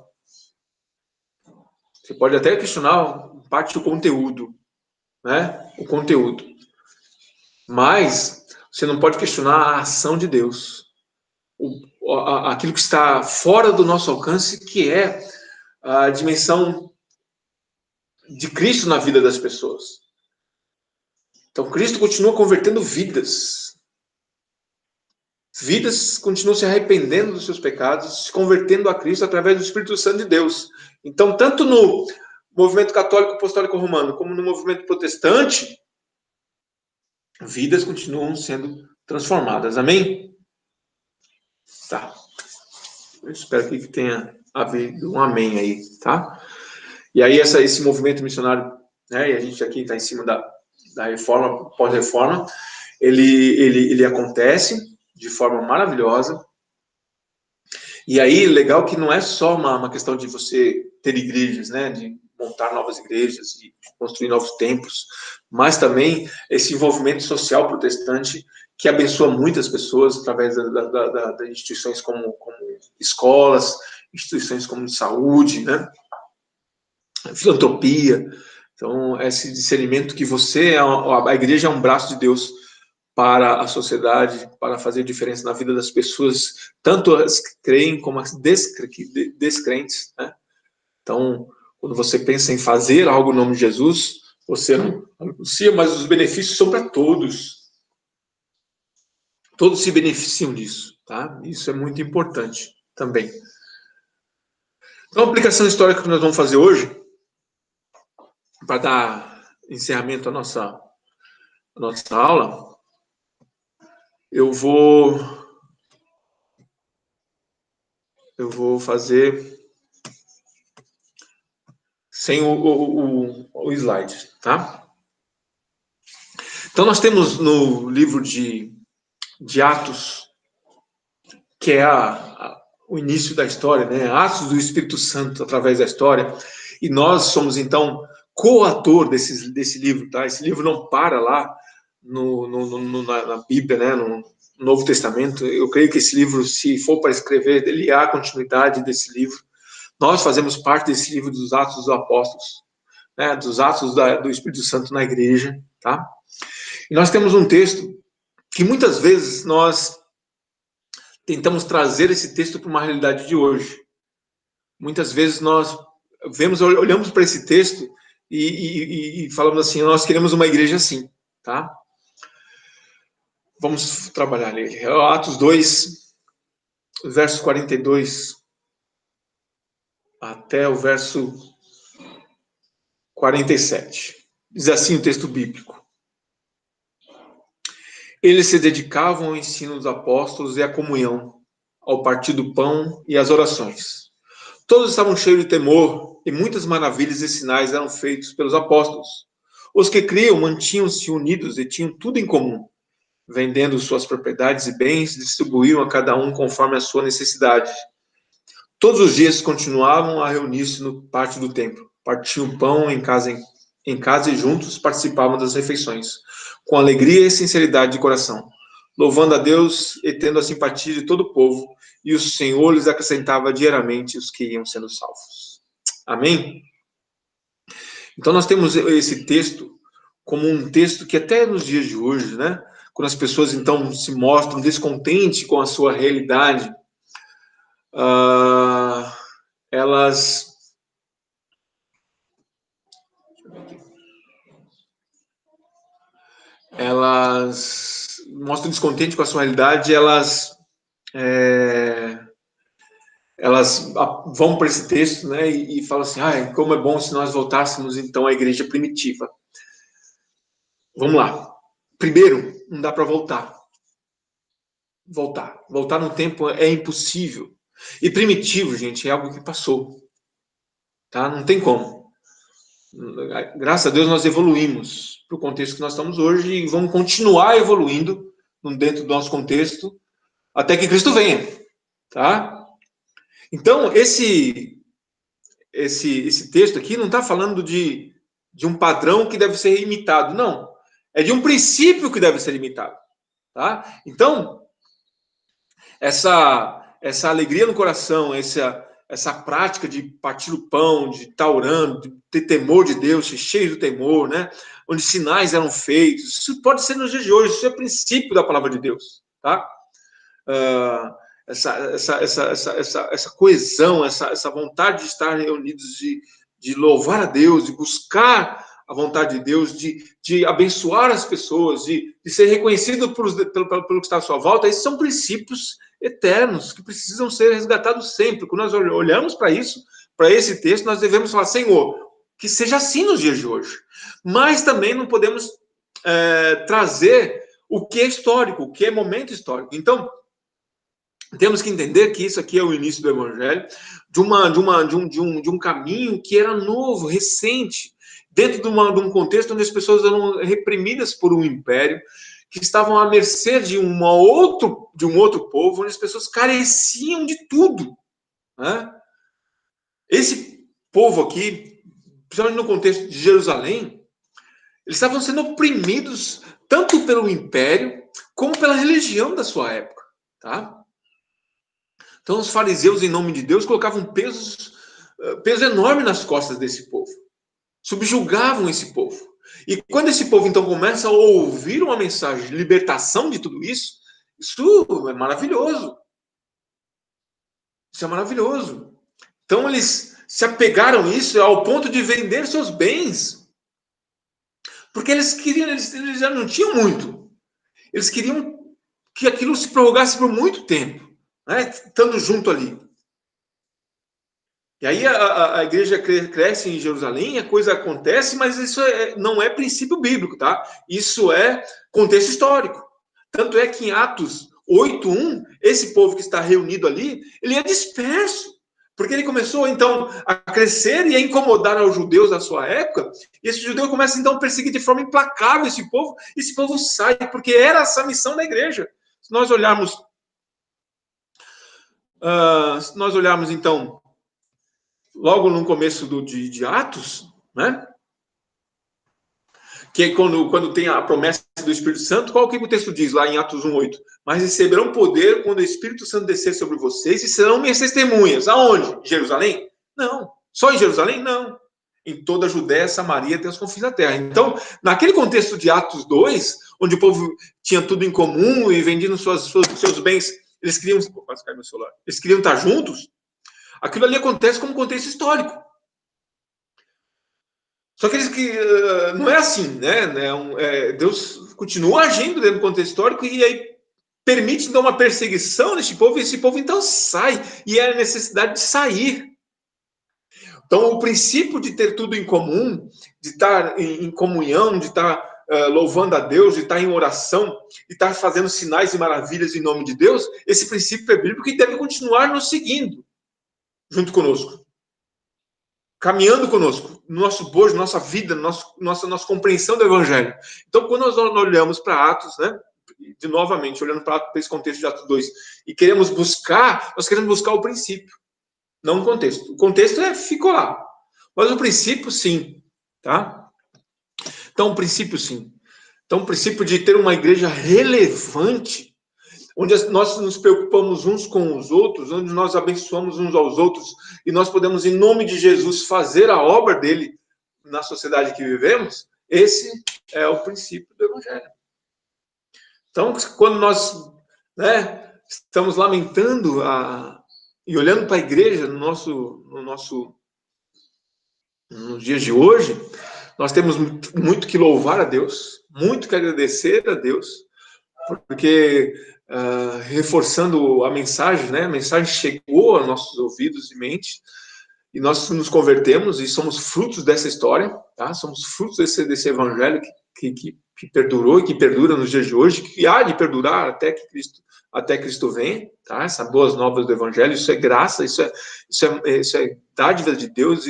você pode até questionar parte do conteúdo, né? O conteúdo. Mas você não pode questionar a ação de Deus. Aquilo que está fora do nosso alcance, que é a dimensão de Cristo na vida das pessoas. Então, Cristo continua convertendo vidas. Vidas continuam se arrependendo dos seus pecados, se convertendo a Cristo através do Espírito Santo de Deus. Então, tanto no movimento católico apostólico romano, como no movimento protestante, vidas continuam sendo transformadas. Amém? Tá. Eu espero que tenha havido um amém aí, tá? E aí esse movimento missionário, né, e a gente aqui está em cima da reforma, pós-reforma, ele acontece de forma maravilhosa. E aí, legal que não é só uma questão de você ter igrejas, né, de montar novas igrejas e construir novos templos, mas também esse envolvimento social protestante que abençoa muitas pessoas através das instituições como escolas, instituições como de saúde, né, filantropia. Então, esse discernimento que a igreja é um braço de Deus para a sociedade, para fazer diferença na vida das pessoas, tanto as que creem como as descrentes, né? Então, quando você pensa em fazer algo em nome de Jesus, você não anuncia, mas os benefícios são para todos. Todos se beneficiam disso, tá? Isso é muito importante também. Então, a aplicação histórica que nós vamos fazer hoje, para dar encerramento à nossa aula, eu vou fazer sem o slide, tá? Então, nós temos no livro de Atos, que é o início da história, né? Atos do Espírito Santo através da história, e nós somos, então, coautor desse livro, tá? Esse livro não para lá na Bíblia, né? No Novo Testamento. Eu creio que esse livro, se for para escrever, ele há continuidade desse livro. Nós fazemos parte desse livro dos Atos dos Apóstolos, né? Dos Atos do Espírito Santo na igreja, tá? E nós temos um texto que muitas vezes nós tentamos trazer esse texto para uma realidade de hoje. Muitas vezes nós olhamos para esse texto e falamos assim, nós queremos uma igreja assim, tá? Vamos trabalhar nele. Atos 2, versos 42 até o verso 47. Diz assim o texto bíblico. Eles se dedicavam ao ensino dos apóstolos e à comunhão, ao partir do pão e às orações. Todos estavam cheios de temor, e muitas maravilhas e sinais eram feitos pelos apóstolos. Os que criam mantinham-se unidos e tinham tudo em comum. Vendendo suas propriedades e bens, distribuíam a cada um conforme a sua necessidade. Todos os dias continuavam a reunir-se no pátio do templo. Partiam pão em casa e juntos participavam das refeições, com alegria e sinceridade de coração, louvando a Deus e tendo a simpatia de todo o povo, e o Senhor lhes acrescentava diariamente os que iam sendo salvos. Amém? Então nós temos esse texto como um texto que até nos dias de hoje, né, quando as pessoas então se mostram descontentes com a sua realidade, elas mostram descontente com a sua realidade, elas vão para esse texto, né, e falam assim, como é bom se nós voltássemos então à igreja primitiva. Vamos lá. Primeiro, não dá para voltar. Voltar no tempo é impossível. E primitivo, gente, é algo que passou. Tá? Não tem como. Graças a Deus nós evoluímos para o contexto que nós estamos hoje e vamos continuar evoluindo dentro do nosso contexto até que Cristo venha. Tá? Então, esse texto aqui não está falando de um padrão que deve ser imitado. Não. É de um princípio que deve ser imitado. Tá? Então, essa alegria no coração, essa prática de partir o pão, de estar orando, de ter temor de Deus, ser cheio do temor, né? Onde sinais eram feitos. Isso pode ser nos dias de hoje, isso é princípio da palavra de Deus, tá? Essa coesão, essa vontade de estar reunidos, de louvar a Deus, de buscar a vontade de Deus, de abençoar as pessoas, de ser reconhecido pelo que está à sua volta, esses são princípios eternos que precisam ser resgatados sempre. Quando nós olhamos para isso, para esse texto, nós devemos falar, Senhor, que seja assim nos dias de hoje. Mas também não podemos trazer o que é histórico, o que é momento histórico. Então, temos que entender que isso aqui é o início do Evangelho, de um caminho que era novo, recente, dentro de um contexto onde as pessoas eram reprimidas por um império, que estavam à mercê de um outro povo, onde as pessoas careciam de tudo. Né? Esse povo aqui, principalmente no contexto de Jerusalém, eles estavam sendo oprimidos tanto pelo império como pela religião da sua época. Tá? Então, os fariseus, em nome de Deus, colocavam peso enorme nas costas desse povo. Subjugavam esse povo. E quando esse povo, então, começa a ouvir uma mensagem de libertação de tudo isso, isso é maravilhoso. Isso é maravilhoso. Então, eles se apegaram a isso ao ponto de vender seus bens. Porque eles já não tinham muito. Eles queriam que aquilo se prorrogasse por muito tempo, né? Estando junto ali. E aí a igreja cresce em Jerusalém, a coisa acontece, mas isso não é princípio bíblico, tá? Isso é contexto histórico. Tanto é que em Atos 8:1, esse povo que está reunido ali, ele é disperso. Porque ele começou, então, a crescer e a incomodar aos judeus da sua época, e esse judeu começa, então, a perseguir de forma implacável esse povo sai, porque era essa missão da igreja. Se nós olharmos, então, logo no começo de Atos, né? Que é quando tem a promessa do Espírito Santo, qual que o texto diz lá em Atos 1:8? Mas receberão poder quando o Espírito Santo descer sobre vocês e serão minhas testemunhas. Aonde? Em Jerusalém? Não. Só em Jerusalém? Não. Em toda a Judéia, Samaria, até os confins da terra. Então, naquele contexto de Atos 2, onde o povo tinha tudo em comum e vendiam seus bens, eles queriam... Quase caiu meu celular. Eles queriam estar juntos. Aquilo ali acontece como contexto histórico. Só que não é assim, né? Deus continua agindo dentro do contexto histórico e aí permite então uma perseguição neste povo, e esse povo então sai, e é a necessidade de sair. Então, o princípio de ter tudo em comum, de estar em comunhão, de estar louvando a Deus, de estar em oração, de estar fazendo sinais e maravilhas em nome de Deus, esse princípio é bíblico e deve continuar nos seguindo, junto conosco. Caminhando conosco, no nosso bojo, nossa vida, nossa compreensão do Evangelho. Então, quando nós olhamos para Atos, né, novamente, olhando para esse contexto de Atos 2, e nós queremos buscar o princípio, não o contexto. O contexto ficou lá, mas o princípio, sim. Tá? Então, o princípio, sim. Então, o princípio de ter uma igreja relevante, onde nós nos preocupamos uns com os outros, onde nós abençoamos uns aos outros, e nós podemos, em nome de Jesus, fazer a obra dele na sociedade que vivemos, esse é o princípio do Evangelho. Então, quando nós, né, estamos lamentando e olhando para a igreja nos dias de hoje, nós temos muito que louvar a Deus, muito que agradecer a Deus, porque, reforçando a mensagem, né, a mensagem chegou aos nossos ouvidos e mentes, e nós nos convertemos e somos frutos dessa história, tá? Somos frutos desse evangelho que perdurou e que perdura nos dias de hoje, que há de perdurar até Cristo venha, tá? Essas boas novas do evangelho, isso é graça, isso é dádiva de Deus,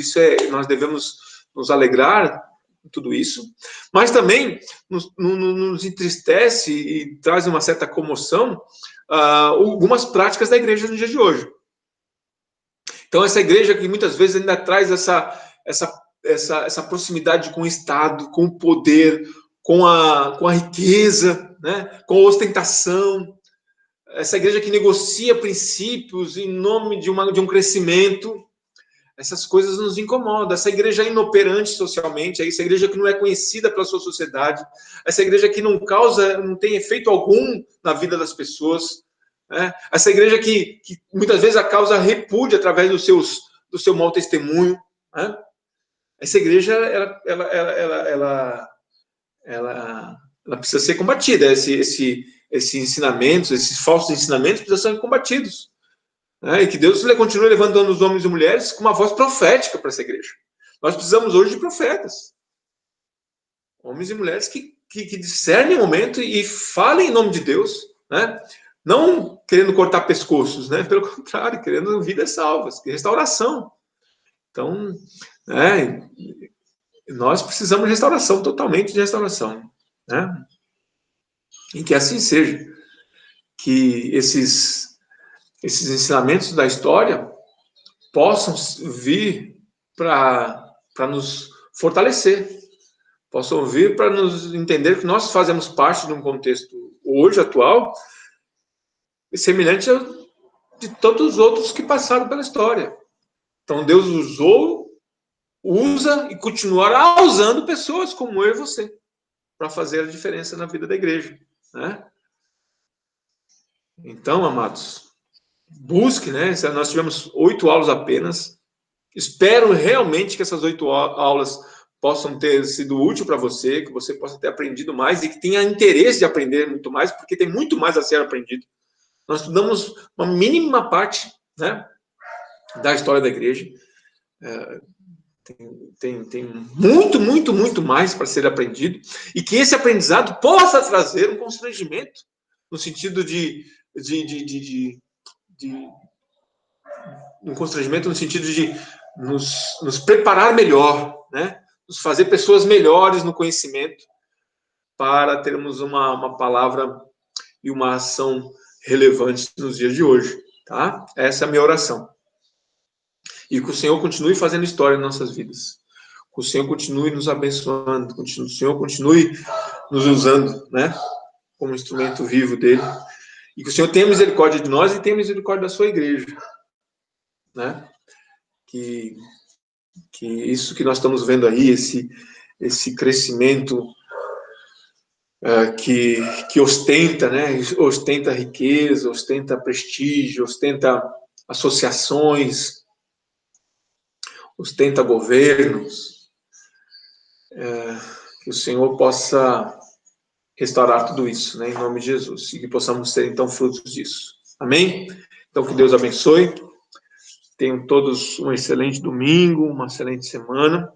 nós devemos nos alegrar com tudo isso, mas também nos entristece e traz uma certa comoção algumas práticas da igreja nos dias de hoje. Então, essa igreja que muitas vezes ainda traz essa proximidade com o Estado, com o poder, com a riqueza, né? Com a ostentação. Essa igreja que negocia princípios em nome de um crescimento. Essas coisas nos incomodam. Essa igreja inoperante socialmente, essa igreja que não é conhecida pela sua sociedade, essa igreja que não tem efeito algum na vida das pessoas. Essa igreja que muitas vezes a causa repúdia através do seu mau testemunho. Né? Essa igreja, ela precisa ser combatida. Esses ensinamentos, esses falsos ensinamentos precisam ser combatidos. Né? E que Deus continue levantando os homens e mulheres com uma voz profética para essa igreja. Nós precisamos hoje de profetas. Homens e mulheres que discernem o momento e falem em nome de Deus, né? Não querendo cortar pescoços, né? Pelo contrário, querendo vidas salvas, restauração. Então, nós precisamos de restauração, totalmente de restauração, né? E que assim seja. Que esses ensinamentos da história possam vir para nos fortalecer, possam vir para nos entender que nós fazemos parte de um contexto hoje, atual, semelhante ao de todos os outros que passaram pela história. Então, Deus usa e continuará usando pessoas como eu e você para fazer a diferença na vida da igreja, né? Então, amados, busque, né? Nós tivemos 8 aulas apenas. Espero realmente que essas 8 aulas possam ter sido úteis para você, que você possa ter aprendido mais e que tenha interesse de aprender muito mais, porque tem muito mais a ser aprendido. Nós estudamos uma mínima parte, né, da história da igreja. Tem muito, muito, muito mais para ser aprendido, e que esse aprendizado possa trazer um constrangimento, no sentido um constrangimento no sentido de nos preparar melhor, né? Nos fazer pessoas melhores no conhecimento, para termos uma palavra e uma ação relevante nos dias de hoje, tá? Essa é a minha oração. E que o Senhor continue fazendo história em nossas vidas. Que o Senhor continue nos abençoando, que o Senhor continue nos usando, né? Como instrumento vivo dele. E que o Senhor tenha misericórdia de nós e tenha misericórdia da sua igreja, né? Que isso que nós estamos vendo aí, esse crescimento que ostenta, né? Ostenta riqueza, ostenta prestígio, ostenta associações, ostenta governos, que o Senhor possa restaurar tudo isso, né? Em nome de Jesus, e que possamos ser, então, frutos disso. Amém? Então, que Deus abençoe. Tenham todos um excelente domingo, uma excelente semana.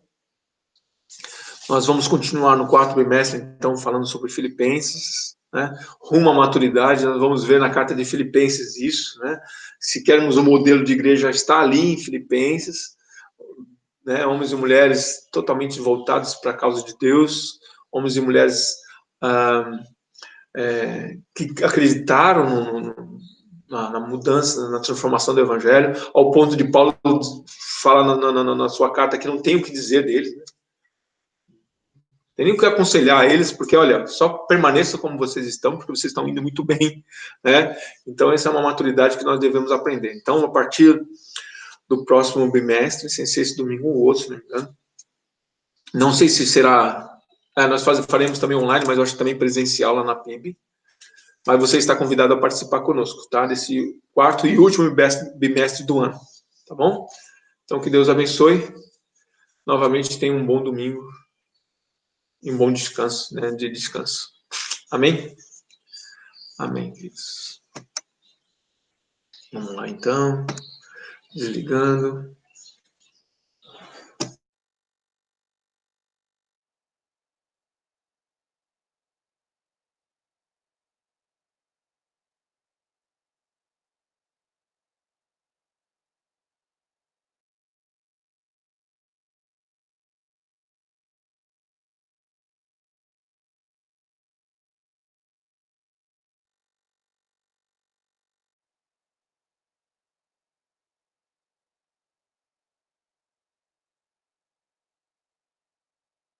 Nós vamos continuar no 4º bimestre, então, falando sobre Filipenses, né? Rumo à maturidade. Nós vamos ver na carta de Filipenses isso, né? Se queremos um modelo de igreja, está ali em Filipenses, né? Homens e mulheres totalmente voltados para a causa de Deus, homens e mulheres que acreditaram na mudança, na transformação do evangelho, ao ponto de Paulo falar na sua carta que não tem o que dizer deles, né? Tem nem o que aconselhar a eles, porque, olha, só permaneçam como vocês estão, porque vocês estão indo muito bem, né? Então, essa é uma maturidade que nós devemos aprender. Então, a partir do próximo bimestre, sem ser esse domingo ou outro, se não me engano, Não sei se será... nós faremos também online, mas eu acho que também presencial lá na PIB. Mas você está convidado a participar conosco, tá? Desse 4º e último bimestre do ano, tá bom? Então, que Deus abençoe. Novamente, tenha um bom domingo e um bom descanso, né? De descanso. Amém? Amém, queridos. Vamos lá, então. Desligando.